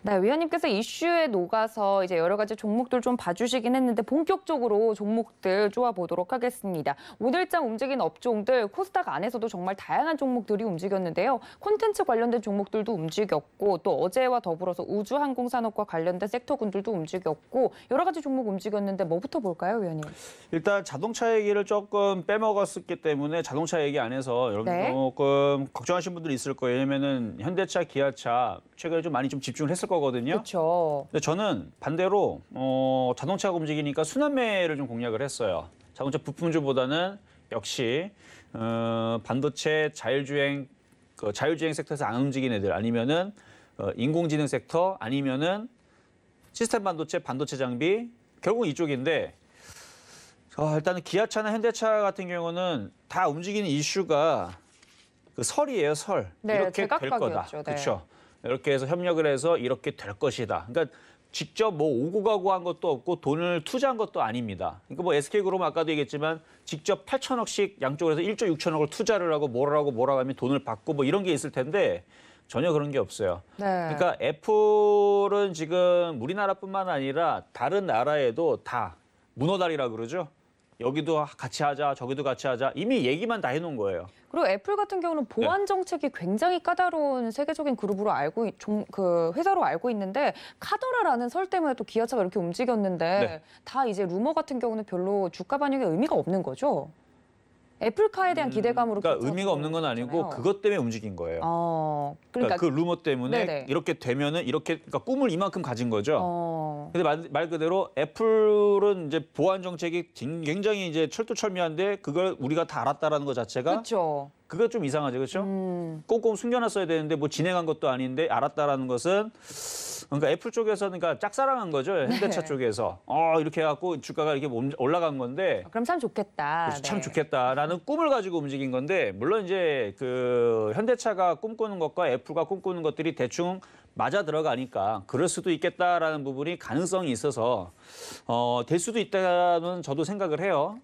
네, 위원님께서 이슈에 녹아서 이제 여러 가지 종목들 좀 봐주시긴 했는데 본격적으로 종목들 쪼아보도록 하겠습니다. 오늘장 움직인 업종들 코스닥 안에서도 정말 다양한 종목들이 움직였는데요. 콘텐츠 관련된 종목들도 움직였고 또 어제와 더불어서 우주항공산업과 관련된 섹터군들도 움직였고 여러 가지 종목 움직였는데 뭐부터 볼까요, 위원님? 일단 자동차 얘기를 조금 빼먹었기 때문에 자동차 얘기 안 해서 여러분 네. 조금 걱정하시는 분들이 있을 거예요. 왜냐면은 현대차, 기아차 최근에 좀 많이 좀 집중을 했을 거거든요. 그렇죠. 근데 저는 반대로 자동차가 움직이니까 순환매를 좀 공략을 했어요. 자동차 부품주보다는 역시 반도체 자율주행 자율주행 섹터에서 안 움직이는 애들 아니면은 인공지능 섹터 아니면은 시스템 반도체, 반도체 장비 결국 이쪽인데 일단은 기아차나 현대차 같은 경우는 다 움직이는 이슈가 그 설이에요, 설. 네, 이렇게 될 거다. 제각각이었죠. 네. 그렇죠. 이렇게 해서 협력을 해서 이렇게 될 것이다. 그러니까 직접 뭐 오고 가고 한 것도 없고 돈을 투자한 것도 아닙니다. 그러니까 뭐 SK그룹은 아까도 얘기했지만 직접 8천억씩 양쪽으로 해서 1조 6천억을 투자를 하고 뭐라고 하면 돈을 받고 뭐 이런 게 있을 텐데 전혀 그런 게 없어요. 네. 그러니까 애플은 지금 우리나라뿐만 아니라 다른 나라에도 다 문어다리라 그러죠. 여기도 같이 하자, 저기도 같이 하자. 이미 얘기만 다 해놓은 거예요. 그리고 애플 같은 경우는 보안 정책이 굉장히 까다로운 세계적인 그룹으로 회사로 알고 있는데 카더라라는 설 때문에 또 기아차가 이렇게 움직였는데 다 이제 루머 같은 경우는 별로 주가 반영에 의미가 없는 거죠. 애플카에 대한 기대감으로 그러니까 의미가 없는 건 아니고 그것 때문에 움직인 거예요. 그러니까 그 루머 때문에 네네. 이렇게 되면은 이렇게 그러니까 꿈을 이만큼 가진 거죠. 근데 말 그대로 애플은 이제 보안 정책이 굉장히 이제 철두철미한데 그걸 우리가 다 알았다라는 것 자체가 그렇죠. 그거 좀 이상하죠, 그렇죠? 꼼꼼 숨겨놨어야 되는데 뭐 진행한 것도 아닌데 알았다라는 것은 그러니까 애플 쪽에서는 그러니까 짝사랑한 거죠, 현대차 쪽에서. 이렇게 해갖고 주가가 이렇게 올라간 건데. 그럼 참 좋겠다. 그렇죠, 참 좋겠다라는 꿈을 가지고 움직인 건데 물론 이제 그 현대차가 꿈꾸는 것과 애플과 꿈꾸는 것들이 대충 맞아 들어가니까 그럴 수도 있겠다라는 부분이 가능성이 있어서 될 수도 있다는 저도 생각을 해요.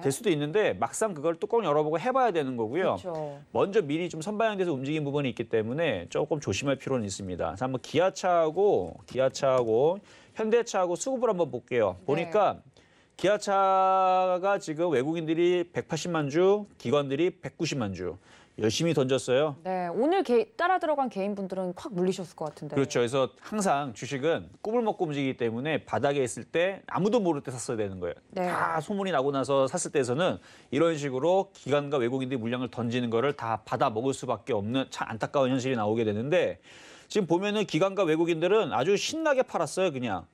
될 수도 있는데 막상 그걸 뚜껑 열어보고 해봐야 되는 거고요. 그렇죠. 먼저 미리 좀 선반영돼서 움직인 부분이 있기 때문에 조금 조심할 필요는 있습니다. 그래서 한번 기아차하고 현대차하고 수급을 한번 볼게요. 보니까 기아차가 지금 외국인들이 180만 주, 기관들이 190만 주. 열심히 던졌어요. 네, 오늘 따라 들어간 개인분들은 확 물리셨을 것 같은데. 그렇죠. 그래서 항상 주식은 꿈을 먹고 움직이기 때문에 바닥에 있을 때 아무도 모를 때 샀어야 되는 거예요. 네. 다 소문이 나고 나서 샀을 때에서는 이런 식으로 기관과 외국인들이 물량을 던지는 거를 다 받아 먹을 수밖에 없는 참 안타까운 현실이 나오게 되는데 지금 보면은 기관과 외국인들은 아주 신나게 팔았어요. 그냥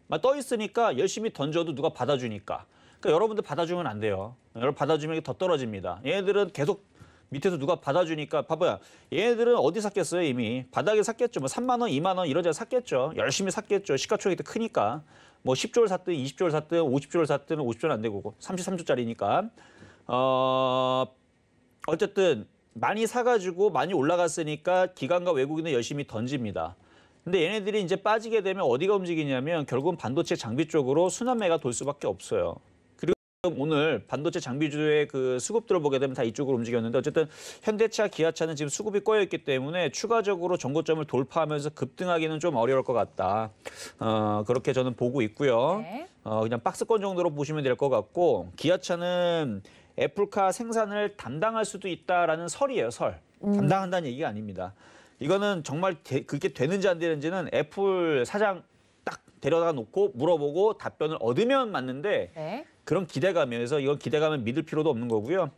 막 떠 있으니까 열심히 던져도 누가 받아주니까. 그러니까 여러분들 받아주면 안 돼요. 여러분 받아주면 더 떨어집니다. 얘네들은 계속 밑에서 누가 받아주니까 봐봐요. 얘네들은 어디 샀겠어요 이미. 바닥에 샀겠죠. 뭐 3만 원, 2만 원 이런 데 샀겠죠. 열심히 샀겠죠. 시가총액이 더 크니까. 뭐 10조를 샀든 20조를 샀든 50조를 샀든 50조는 안 되고 33조짜리니까. 어쨌든 많이 사가지고 많이 올라갔으니까 기관과 외국인은 열심히 던집니다. 근데 얘네들이 이제 빠지게 되면 어디가 움직이냐면 결국은 반도체 장비 쪽으로 순환매가 돌 수밖에 없어요. 오늘 반도체 장비주의 그 수급들을 보게 되면 다 이쪽으로 움직였는데 어쨌든 현대차, 기아차는 지금 수급이 꺼여 있기 때문에 추가적으로 정고점을 돌파하면서 급등하기는 좀 어려울 것 같다. 그렇게 저는 보고 있고요. 네. 그냥 박스권 정도로 보시면 될 것 같고 기아차는 애플카 생산을 담당할 수도 있다라는 설이에요. 설. 담당한다는 얘기가 아닙니다. 이거는 정말 그게 되는지 안 되는지는 애플 사장 딱 데려다 놓고 물어보고 답변을 얻으면 맞는데 네. 그런 기대감에서 이건 기대감을 믿을 필요도 없는 거고요.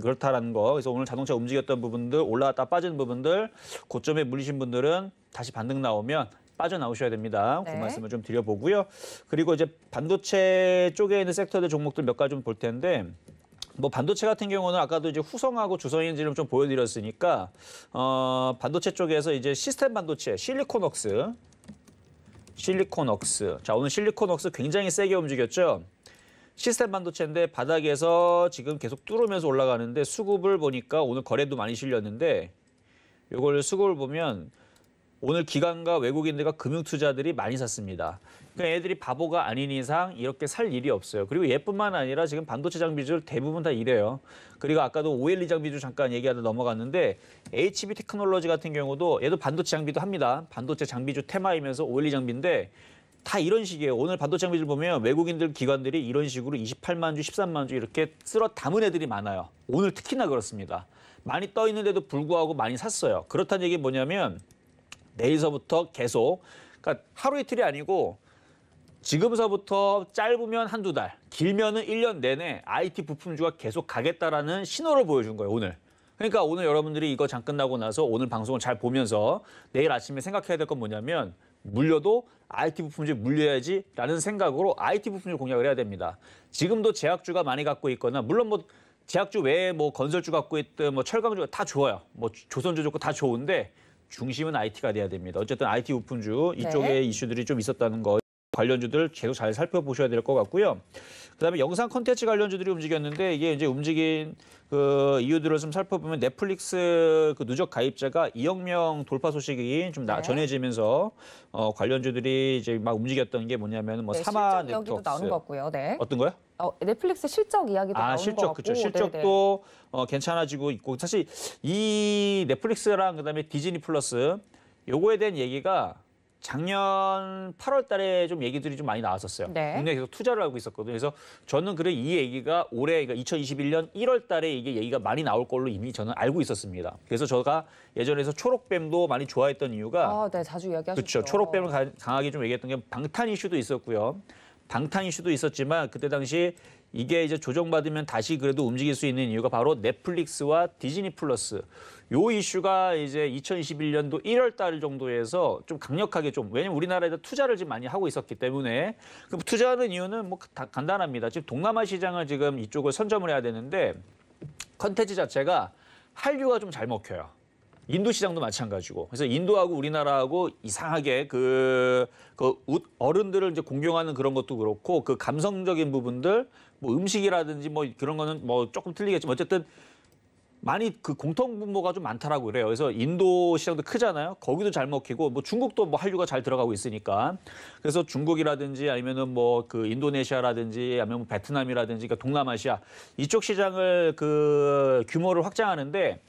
그렇다라는 거. 그래서 오늘 자동차 움직였던 부분들, 올라갔다 빠진 부분들, 고점에 물리신 분들은 다시 반등 나오면 빠져나오셔야 됩니다. 네. 그 말씀을 좀 드려보고요. 그리고 이제 반도체 쪽에 있는 섹터들 종목들 몇 가지 좀 볼 텐데 뭐 반도체 같은 경우는 아까도 이제 후성하고 주성인지를 좀 보여드렸으니까 반도체 쪽에서 이제 시스템 반도체 실리콘웍스. 자, 오늘 실리콘웍스 굉장히 세게 움직였죠. 시스템 반도체인데 바닥에서 지금 계속 뚫으면서 올라가는데 수급을 보니까 오늘 거래도 많이 실렸는데 이걸 수급을 보면 오늘 기관과 외국인들과 금융투자들이 많이 샀습니다. 그러니까 애들이 바보가 아닌 이상 이렇게 살 일이 없어요. 그리고 얘뿐만 아니라 지금 반도체 장비주 대부분 다 이래요. 그리고 아까도 OLED 장비주 잠깐 얘기하다 넘어갔는데 HB 테크놀로지 같은 경우도 얘도 반도체 장비도 합니다. 반도체 장비주 테마이면서 OLED 장비인데 다 이런 식이에요. 오늘 반도체 장비를 보면 외국인들 기관들이 이런 식으로 28만 주, 13만 주 이렇게 쓸어 담은 애들이 많아요. 오늘 특히나 그렇습니다. 많이 떠 있는데도 불구하고 많이 샀어요. 그렇다는 얘기는 뭐냐면 내일서부터 계속, 그러니까 하루 이틀이 아니고 지금서부터 짧으면 한두 달, 길면은 1년 내내 IT 부품주가 계속 가겠다라는 신호를 보여준 거예요, 오늘. 그러니까 오늘 여러분들이 이거 장 끝나고 나서 오늘 방송을 잘 보면서 내일 아침에 생각해야 될 건 뭐냐면 물려도 IT 부품주 물려야지라는 생각으로 IT 부품주 공략을 해야 됩니다. 지금도 제약주가 많이 갖고 있거나 물론 뭐 제약주 외에 뭐 건설주 갖고 있든 뭐 철강주가 다 좋아요. 뭐 조선주 좋고 다 좋은데 중심은 IT가 돼야 됩니다. 어쨌든 IT 부품주 이쪽에 네. 이슈들이 좀 있었다는 거 관련주들 계속 잘 살펴보셔야 될 것 같고요. 그다음에 영상 콘텐츠 관련주들이 움직였는데 이게 이제 움직인 그 이유들을 좀 살펴보면 넷플릭스 그 누적 가입자가 2억 명 돌파 소식이 좀 네. 전해지면서 관련주들이 이제 막 움직였던 게 뭐냐면 뭐 네, 사마 실적 이야기도 넷플릭스 나오는 것 같고요. 네. 어떤 거요? 넷플릭스 실적 이야기도 나오는 것 실적 같고. 그렇죠. 네네. 실적도 괜찮아지고 있고 사실 이 넷플릭스랑 그다음에 디즈니 플러스 요거에 대한 얘기가 작년 8월 달에 좀 얘기들이 좀 많이 나왔었어요. 네. 국내에 계속 투자를 하고 있었거든요. 그래서 저는 그래 이 얘기가 올해 그러니까 2021년 1월 달에 이게 얘기가 많이 나올 걸로 이미 저는 알고 있었습니다. 그래서 제가 예전에서 초록뱀도 많이 좋아했던 이유가 네, 자주 이야기하셨죠. 그렇죠. 초록뱀을 강하게 좀 얘기했던 게 방탄 이슈도 있었고요. 방탄 이슈도 있었지만 그때 당시 이게 이제 조정받으면 다시 그래도 움직일 수 있는 이유가 바로 넷플릭스와 디즈니 플러스. 요 이슈가 이제 2021년도 1월 달 정도에서 좀 강력하게 좀 왜냐면 우리나라에서 투자를 지금 많이 하고 있었기 때문에 그럼 투자하는 이유는 뭐 다 간단합니다. 지금 동남아 시장을 지금 이쪽을 선점을 해야 되는데 컨텐츠 자체가 한류가 좀 잘 먹혀요. 인도 시장도 마찬가지고. 그래서 인도하고 우리나라하고 이상하게 그 어른들을 이제 공경하는 그런 것도 그렇고 그 감성적인 부분들 뭐 음식이라든지 뭐 그런 거는 뭐 조금 틀리겠지만 어쨌든 많이 그 공통 분모가 좀 많다라고 그래요. 그래서 인도 시장도 크잖아요. 거기도 잘 먹히고 뭐 중국도 뭐 한류가 잘 들어가고 있으니까. 그래서 중국이라든지 아니면은 뭐 그 인도네시아라든지 아니면 뭐 베트남이라든지 그러니까 동남아시아 이쪽 시장을 그 규모를 확장하는데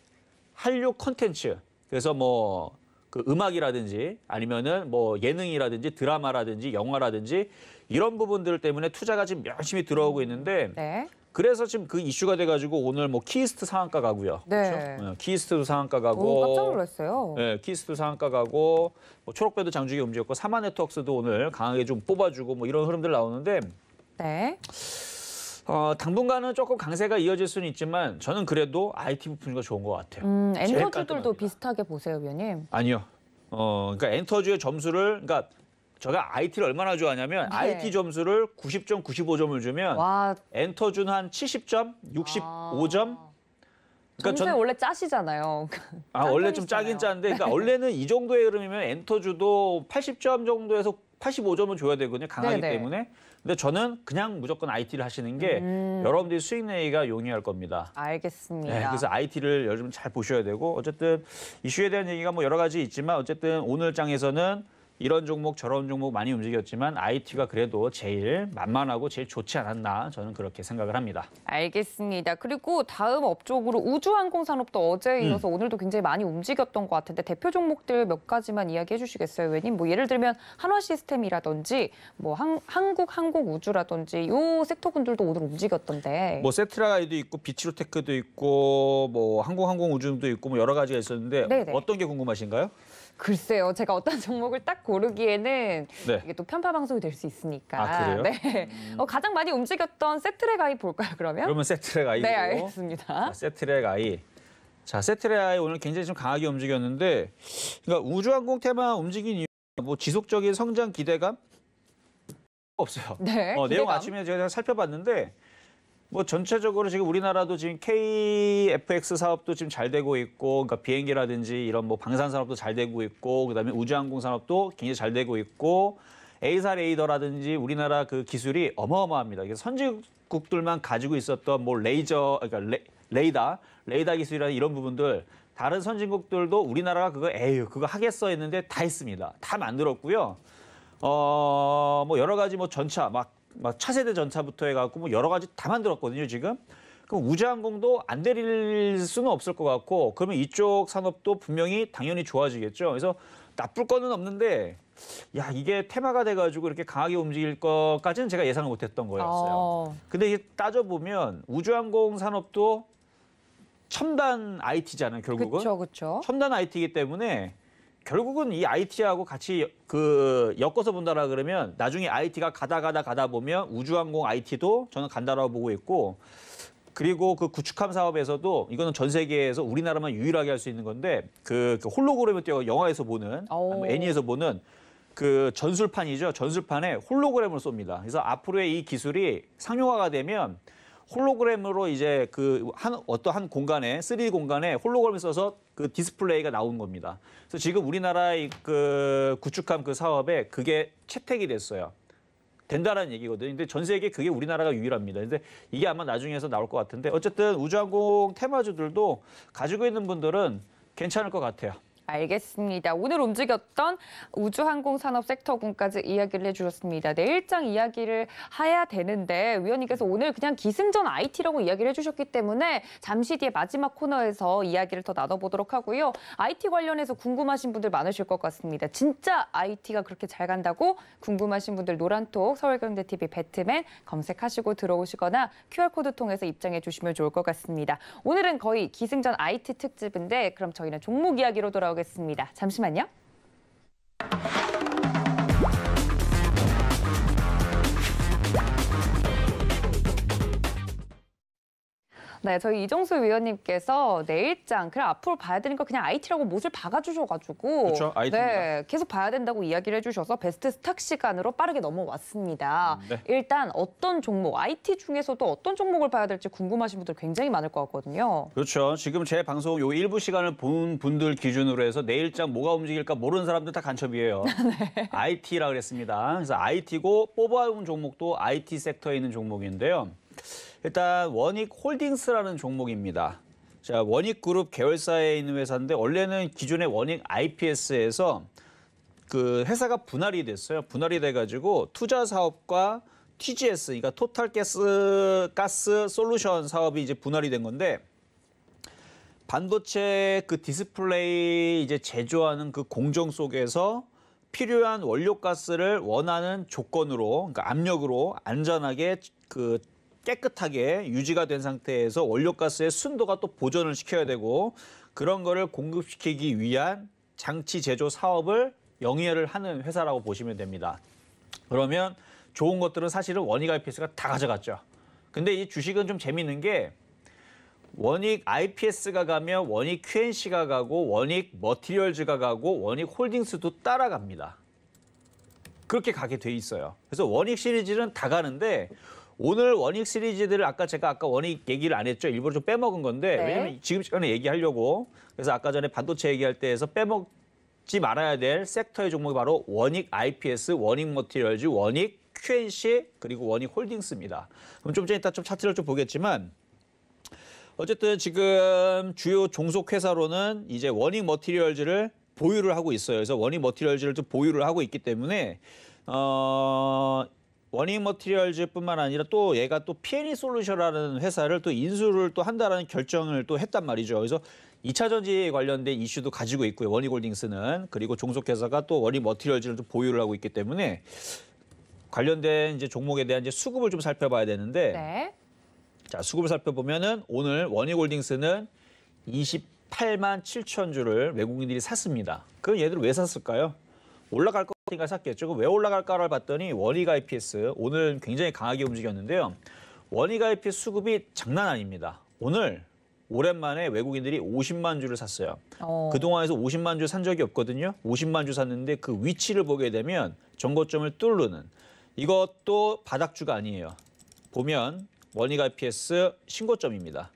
한류 콘텐츠 그래서 뭐 그 음악이라든지 아니면은 뭐 예능이라든지 드라마라든지 영화라든지 이런 부분들 때문에 투자가 지금 열심히 들어오고 있는데 네. 그래서 지금 그 이슈가 돼가지고 오늘 뭐 키스트 상한가 가고요. 네. 그렇죠? 키스트도 상한가 가고. 깜짝 놀랐어요. 네, 키스트 상한가 가고 뭐 초록배도 장중에 움직였고 사마 네트워크스도 오늘 강하게 좀 뽑아주고 뭐 이런 흐름들 나오는데 네. 당분간은 조금 강세가 이어질 수는 있지만 저는 그래도 IT 부품주가 좋은 것 같아요. 제일 엔터주들도 깔끔합니다. 비슷하게 보세요, 위원님. 아니요. 그러니까 엔터주의 점수를 그러니까 제가 IT를 얼마나 좋아하냐면 네. IT 점수를 90점, 95점을 주면 와, 엔터주는 한 70점, 65점. 점수에 원래 짜시잖아요. 원래 좀 짜긴 짠데, 그러니까 원래는 이 정도의 흐름이면 엔터주도 80점 정도에서 85점은 줘야 되거든요. 강하기 네네. 때문에. 근데 저는 그냥 무조건 IT를 하시는 게 여러분들이 수익 내기가 용이할 겁니다. 알겠습니다. 네, 그래서 IT를 요즘 잘 보셔야 되고 어쨌든 이슈에 대한 얘기가 뭐 여러 가지 있지만 어쨌든 오늘 장에서는 이런 종목 저런 종목 많이 움직였지만 IT가 그래도 제일 만만하고 제일 좋지 않았나 저는 그렇게 생각을 합니다. 알겠습니다. 그리고 다음 업종으로 우주항공산업도 어제 이어서 오늘도 굉장히 많이 움직였던 것 같은데 대표 종목들 몇 가지만 이야기해 주시겠어요, 의원님? 뭐 예를 들면 한화시스템이라든지 뭐 한국항공우주라든지 요 섹터군들도 오늘 움직였던데. 뭐 세트라가이도 있고 비치로테크도 있고 뭐 한국항공우주도 있고 뭐 여러 가지가 있었는데 네네. 어떤 게 궁금하신가요? 글쎄요, 제가 어떤 종목을 딱 고르기에는 네. 이게 또 편파 방송이 될 수 있으니까. 아, 그래요? 네. 가장 많이 움직였던 세트랙 아이 볼까요, 그러면? 그러면 세트랙 아이고. 네, 알겠습니다. 자, 세트랙 아이. 자, 세트랙 아이 오늘 굉장히 좀 강하게 움직였는데, 그러니까 우주항공 테마 움직인 이유, 뭐 지속적인 성장 기대감 없어요. 네, 내용 기대감. 아침에 제가 살펴봤는데, 뭐 전체적으로 지금 우리나라도 지금 KFX 사업도 지금 잘 되고 있고, 그러니까 비행기라든지 이런 뭐 방산 산업도 잘 되고 있고, 그다음에 우주항공 산업도 굉장히 잘 되고 있고, A사 레이더라든지 우리나라 그 기술이 어마어마합니다. 이게 선진국들만 가지고 있었던 뭐 레이저, 그러니까 레이더 기술이라는 이런 부분들 다른 선진국들도 우리나라가 그거 하겠어 했는데 다 했습니다. 다 만들었고요. 뭐 여러 가지 뭐 전차 막 차세대 전차부터 해갖고 뭐 여러 가지 다 만들었거든요, 지금. 그럼 우주항공도 안 내릴 수는 없을 것 같고, 그러면 이쪽 산업도 분명히 당연히 좋아지겠죠. 그래서 나쁠 거는 없는데, 야, 이게 테마가 돼가지고 이렇게 강하게 움직일 것까지는 제가 예상을 못했던 거였어요. 근데 이게 따져보면 우주항공 산업도 첨단 IT잖아요, 결국은. 그렇죠. 첨단 IT이기 때문에 결국은 이 IT하고 같이 엮어서 본다라 그러면 나중에 IT가 가다 보면 우주항공 IT도 저는 간다라고 보고 있고, 그리고 그 구축함 사업에서도 이거는 전 세계에서 우리나라만 유일하게 할 수 있는 건데 그 홀로그램을 띄워 영화에서 보는 애니에서 보는 그 전술판이죠. 전술판에 홀로그램을 쏩니다. 그래서 앞으로의 이 기술이 상용화가 되면 홀로그램으로 이제 어떠한 공간에 3D 공간에 홀로그램을 써서 그 디스플레이가 나오는 겁니다. 그래서 지금 우리나라의 그 구축함 그 사업에 그게 채택이 됐어요. 된다라는 얘기거든요. 근데 전 세계 그게 우리나라가 유일합니다. 근데 이게 아마 나중에서 나올 것 같은데 어쨌든 우주항공 테마주들도 가지고 있는 분들은 괜찮을 것 같아요. 알겠습니다. 오늘 움직였던 우주항공산업 섹터군까지 이야기를 해주셨습니다. 내일장 이야기를 해야 되는데 위원님께서 오늘 그냥 기승전 IT라고 이야기를 해주셨기 때문에 잠시 뒤에 마지막 코너에서 이야기를 더 나눠보도록 하고요. IT 관련해서 궁금하신 분들 많으실 것 같습니다. 진짜 IT가 그렇게 잘 간다고 궁금하신 분들 노란톡 서울경제TV 배트맨 검색하시고 들어오시거나 QR코드 통해서 입장해 주시면 좋을 것 같습니다. 오늘은 거의 기승전 IT 특집인데 그럼 저희는 종목 이야기로 돌아오겠습니다. 잠시만요. 네, 저희 이종수 위원님께서 내일장 그래 앞으로 봐야 되는 거 그냥 IT라고 못을 박아주셔가지고 그렇죠, IT입니다. 네, 계속 봐야 된다고 이야기를 해주셔서 베스트 스탁 시간으로 빠르게 넘어왔습니다. 네. 일단 어떤 종목, IT 중에서도 어떤 종목을 봐야 될지 궁금하신 분들 굉장히 많을 것 같거든요. 그렇죠. 지금 제 방송 요 일부 시간을 본 분들 기준으로 해서 내일장 뭐가 움직일까 모르는 사람들 다 간첩이에요. 네. IT라 그랬습니다. 그래서 IT고 뽑아온 종목도 IT 섹터에 있는 종목인데요. 일단 원익홀딩스라는 종목입니다. 자, 원익그룹 계열사에 있는 회사인데 원래는 기존의 원익 IPS에서 그 회사가 분할이 됐어요. 분할이 돼가지고 투자 사업과 TGS, 그러니까 토탈 가스 솔루션 사업이 이제 분할이 된 건데 반도체 그 디스플레이 이제 제조하는 그 공정 속에서 필요한 원료 가스를 원하는 조건으로, 그러니까 압력으로 안전하게 그 깨끗하게 유지가 된 상태에서 원료가스의 순도가 또 보존을 시켜야 되고 그런 거를 공급시키기 위한 장치 제조 사업을 영위를 하는 회사라고 보시면 됩니다. 그러면 좋은 것들은 사실은 원익 IPS가 다 가져갔죠. 근데 이 주식은 좀 재밌는 게 원익 IPS가 가면 원익 QNC가 가고 원익 머티리얼즈가 가고 원익 홀딩스도 따라갑니다. 그렇게 가게 돼 있어요. 그래서 원익 시리즈는 다 가는데 오늘 원익 시리즈들을 제가 아까 원익 얘기를 안 했죠. 일부러 좀 빼먹은 건데 네. 왜냐면 지금 시간에 얘기하려고 그래서 아까 전에 반도체 얘기할 때에서 빼먹지 말아야 될 섹터의 종목이 바로 원익 IPS, 원익 머티리얼즈, 원익 QNC 그리고 원익 홀딩스입니다. 그럼 좀 이따 좀 차트를 좀 보겠지만 어쨌든 지금 주요 종속 회사로는 이제 원익 머티리얼즈를 보유를 하고 있어요. 그래서 원익 머티리얼즈를 또 보유를 하고 있기 때문에 원익 머티리얼즈뿐만 아니라 또 얘가 또 P&E 솔루션이라는 회사를 또 인수를 또 한다라는 결정을 또 했단 말이죠. 그래서 2차 전지에 관련된 이슈도 가지고 있고요. 원익홀딩스는. 그리고 종속회사가 또 원익 머티리얼즈를 또 보유를 하고 있기 때문에 관련된 이제 종목에 대한 이제 수급을 좀 살펴봐야 되는데 네. 자, 수급을 살펴보면은 오늘 원익홀딩스는 28만 7천 주를 외국인들이 샀습니다. 그럼 얘들 왜 샀을까요? 올라갈 것 같으니까 샀겠죠. 왜 올라갈까를 봤더니 원익 IPS 오늘 굉장히 강하게 움직였는데요. 원익 IPS 수급이 장난 아닙니다. 오늘 오랜만에 외국인들이 50만 주를 샀어요. 그동안에서 50만 주 산 적이 없거든요. 50만 주 샀는데 그 위치를 보게 되면 전고점을 뚫는 이것도 바닥주가 아니에요. 보면 원익 IPS 신고점입니다.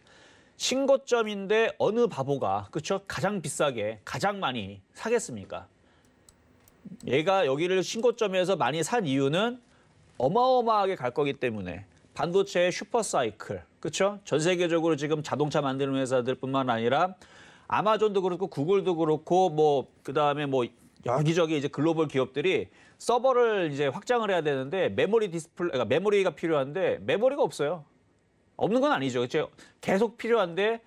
신고점인데 어느 바보가 그렇죠? 가장 비싸게 가장 많이 사겠습니까? 얘가 여기를 신고점에서 많이 산 이유는 어마어마하게 갈 거기 때문에 반도체의 슈퍼사이클, 그렇죠? 전 세계적으로 지금 자동차 만드는 회사들뿐만 아니라 아마존도 그렇고 구글도 그렇고 뭐 그다음에 뭐 여기저기 이제 글로벌 기업들이 서버를 이제 확장을 해야 되는데 메모리 디스플레이, 그러니까 메모리가 필요한데 메모리가 없어요. 없는 건 아니죠. 그렇죠? 계속 필요한데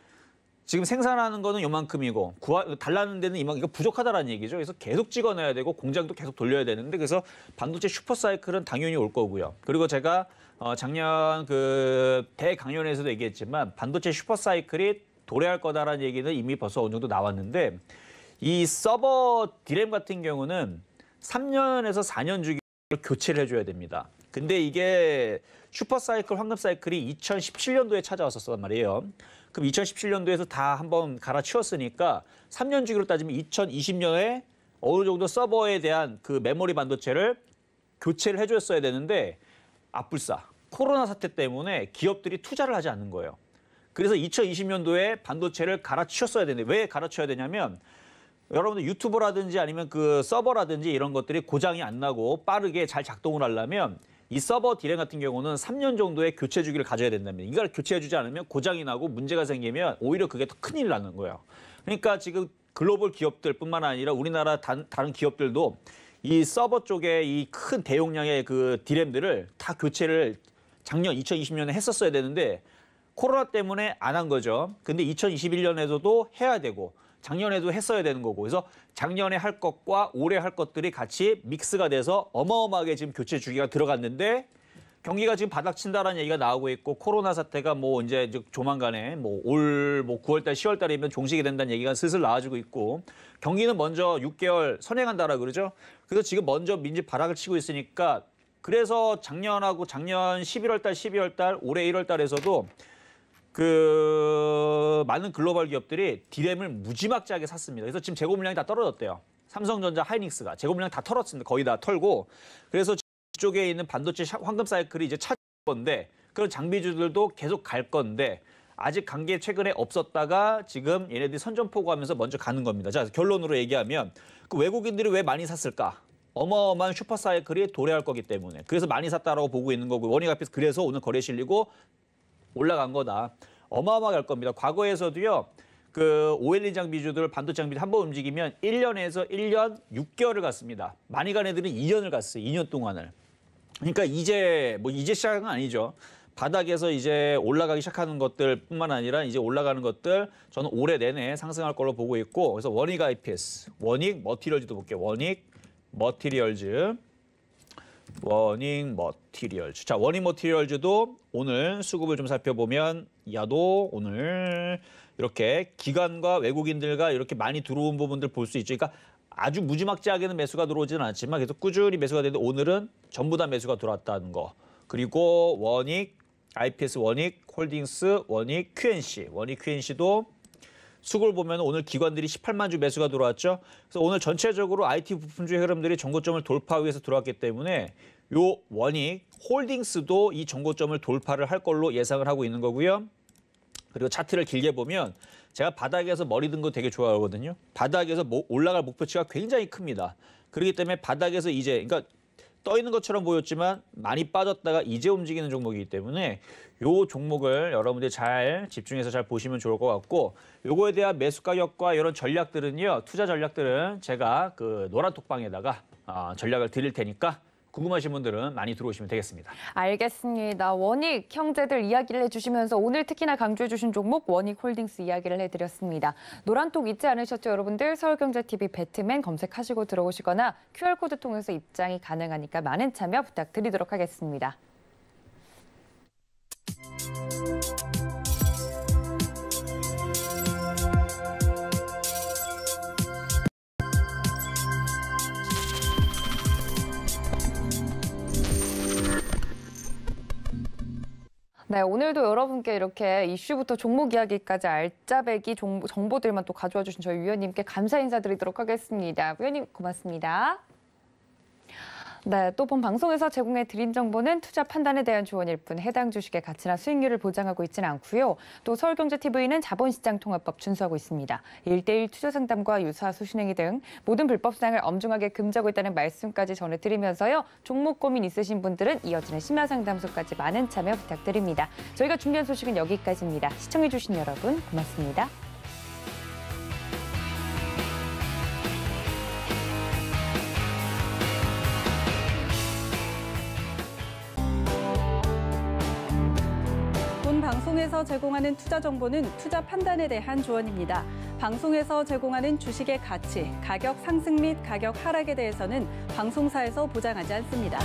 지금 생산하는 거는 요만큼이고 달라는 데는 이거 부족하다라는 얘기죠. 그래서 계속 찍어내야 되고 공장도 계속 돌려야 되는데 그래서 반도체 슈퍼사이클은 당연히 올 거고요. 그리고 제가 작년 그 대강연에서도 얘기했지만 반도체 슈퍼사이클이 도래할 거다라는 얘기는 이미 벌써 어느 정도 나왔는데 이 서버 디램 같은 경우는 3년에서 4년 주기로 교체를 해줘야 됩니다. 근데 이게 슈퍼사이클, 황금사이클이 2017년도에 찾아왔었단 말이에요. 그럼 2017년도에서 다 한번 갈아치웠으니까 3년 주기로 따지면 2020년에 어느 정도 서버에 대한 그 메모리 반도체를 교체를 해줬어야 되는데 앞불싸 코로나 사태 때문에 기업들이 투자를 하지 않는 거예요. 그래서 2020년도에 반도체를 갈아치웠어야 되는데 왜 갈아치워야 되냐면 여러분들 유튜브라든지 아니면 그 서버라든지 이런 것들이 고장이 안 나고 빠르게 잘 작동을 하려면 이 서버 디램 같은 경우는 3년 정도의 교체 주기를 가져야 된다면 이걸 교체해주지 않으면 고장이 나고 문제가 생기면 오히려 그게 더 큰일 나는 거예요. 그러니까 지금 글로벌 기업들뿐만 아니라 우리나라 다른 기업들도 이 서버 쪽에 이 큰 대용량의 그 디램들을 다 교체를 작년 2020년에 했었어야 되는데 코로나 때문에 안 한 거죠. 근데 2021년에도 해야 되고 작년에도 했어야 되는 거고 그래서 작년에 할 것과 올해 할 것들이 같이 믹스가 돼서 어마어마하게 지금 교체 주기가 들어갔는데 경기가 지금 바닥친다라는 얘기가 나오고 있고 코로나 사태가 뭐 이제 조만간에 뭐 올 9월달 10월달이면 종식이 된다는 얘기가 슬슬 나와지고 있고 경기는 먼저 6개월 선행한다라 그러죠. 그래서 지금 먼저 민지 바닥을 치고 있으니까 그래서 작년하고 작년 11월달 12월달 올해 1월달에서도 그 많은 글로벌 기업들이 디램을 무지막지하게 샀습니다. 그래서 지금 재고 물량이 다 떨어졌대요. 삼성전자, 하이닉스가 재고 물량 다 털었습니다. 거의 다 털고 그래서 이쪽에 있는 반도체 황금 사이클이 이제 찾을 건데 그런 장비주들도 계속 갈 건데 아직 간 게 최근에 없었다가 지금 얘네들이 선전포고하면서 먼저 가는 겁니다. 자, 결론으로 얘기하면 그 외국인들이 왜 많이 샀을까? 어마어마한 슈퍼사이클이 도래할 거기 때문에 그래서 많이 샀다라고 보고 있는 거고 원익 앞에서 그래서 오늘 거래 실리고 올라간 거다. 어마어마하게 할 겁니다. 과거에서도요. 그 OLED 장비주들 반도체 장비들 한번 움직이면 1년에서 1년 6개월을 갔습니다. 많이 간 애들은 2년을 갔어요. 2년 동안을. 그러니까 이제 시작한 건 아니죠. 바닥에서 이제 올라가기 시작하는 것들뿐만 아니라 이제 올라가는 것들 저는 올해 내내 상승할 걸로 보고 있고 그래서 원익 IPS, 원익 머티리얼즈도 볼게요. 원익 머티리얼즈. 자, 원익 머티리얼즈도 오늘 수급을 좀 살펴보면 야도 오늘 이렇게 기관과 외국인들과 이렇게 많이 들어온 부분들 볼 수 있죠. 그러니까 아주 무지막지하게는 매수가 들어오지는 않지만 계속 꾸준히 매수가 되는데 오늘은 전부 다 매수가 들어왔다는 거. 그리고 원익, IPS 원익, 홀딩스, 원익, QNC. 원익 QNC도 수급을 보면 오늘 기관들이 18만 주 매수가 들어왔죠. 그래서 오늘 전체적으로 IT 부품주의 흐름들이 전고점을 돌파하기 위해서 들어왔기 때문에 요 원익, 홀딩스도 이 전고점을 돌파를 할 걸로 예상을 하고 있는 거고요. 그리고 차트를 길게 보면 제가 바닥에서 머리 든 거 되게 좋아하거든요. 바닥에서 올라갈 목표치가 굉장히 큽니다. 그렇기 때문에 바닥에서 이제 그러니까 떠 있는 것처럼 보였지만 많이 빠졌다가 이제 움직이는 종목이기 때문에 요 종목을 여러분들이 잘 집중해서 잘 보시면 좋을 것 같고 요거에 대한 매수 가격과 이런 전략들은요. 투자 전략들은 제가 그 노란 톡방에다가 전략을 드릴 테니까 궁금하신 분들은 많이 들어오시면 되겠습니다. 알겠습니다. 원익 형제들 이야기를 해주시면서 오늘 특히나 강조해 주신 종목 원익홀딩스 이야기를 해드렸습니다. 노란톡 잊지 않으셨죠, 여러분들? 서울경제TV 배트맨 검색하시고 들어오시거나 QR코드 통해서 입장이 가능하니까 많은 참여 부탁드리도록 하겠습니다. 네, 오늘도 여러분께 이렇게 이슈부터 종목 이야기까지 알짜배기 정보들만 또 가져와 주신 저희 위원님께 감사 인사드리도록 하겠습니다. 위원님 고맙습니다. 네, 또 본 방송에서 제공해 드린 정보는 투자 판단에 대한 조언일 뿐 해당 주식의 가치나 수익률을 보장하고 있지는 않고요. 또 서울경제TV는 자본시장통합법 준수하고 있습니다. 1:1 투자 상담과 유사 수신행위 등 모든 불법 사항을 엄중하게 금지하고 있다는 말씀까지 전해드리면서요. 종목 고민 있으신 분들은 이어지는 심야상담소까지 많은 참여 부탁드립니다. 저희가 준비한 소식은 여기까지입니다. 시청해주신 여러분 고맙습니다. 방송에서 제공하는 투자 정보는 투자 판단에 대한 조언입니다. 방송에서 제공하는 주식의 가치, 가격 상승 및 가격 하락에 대해서는 방송사에서 보장하지 않습니다.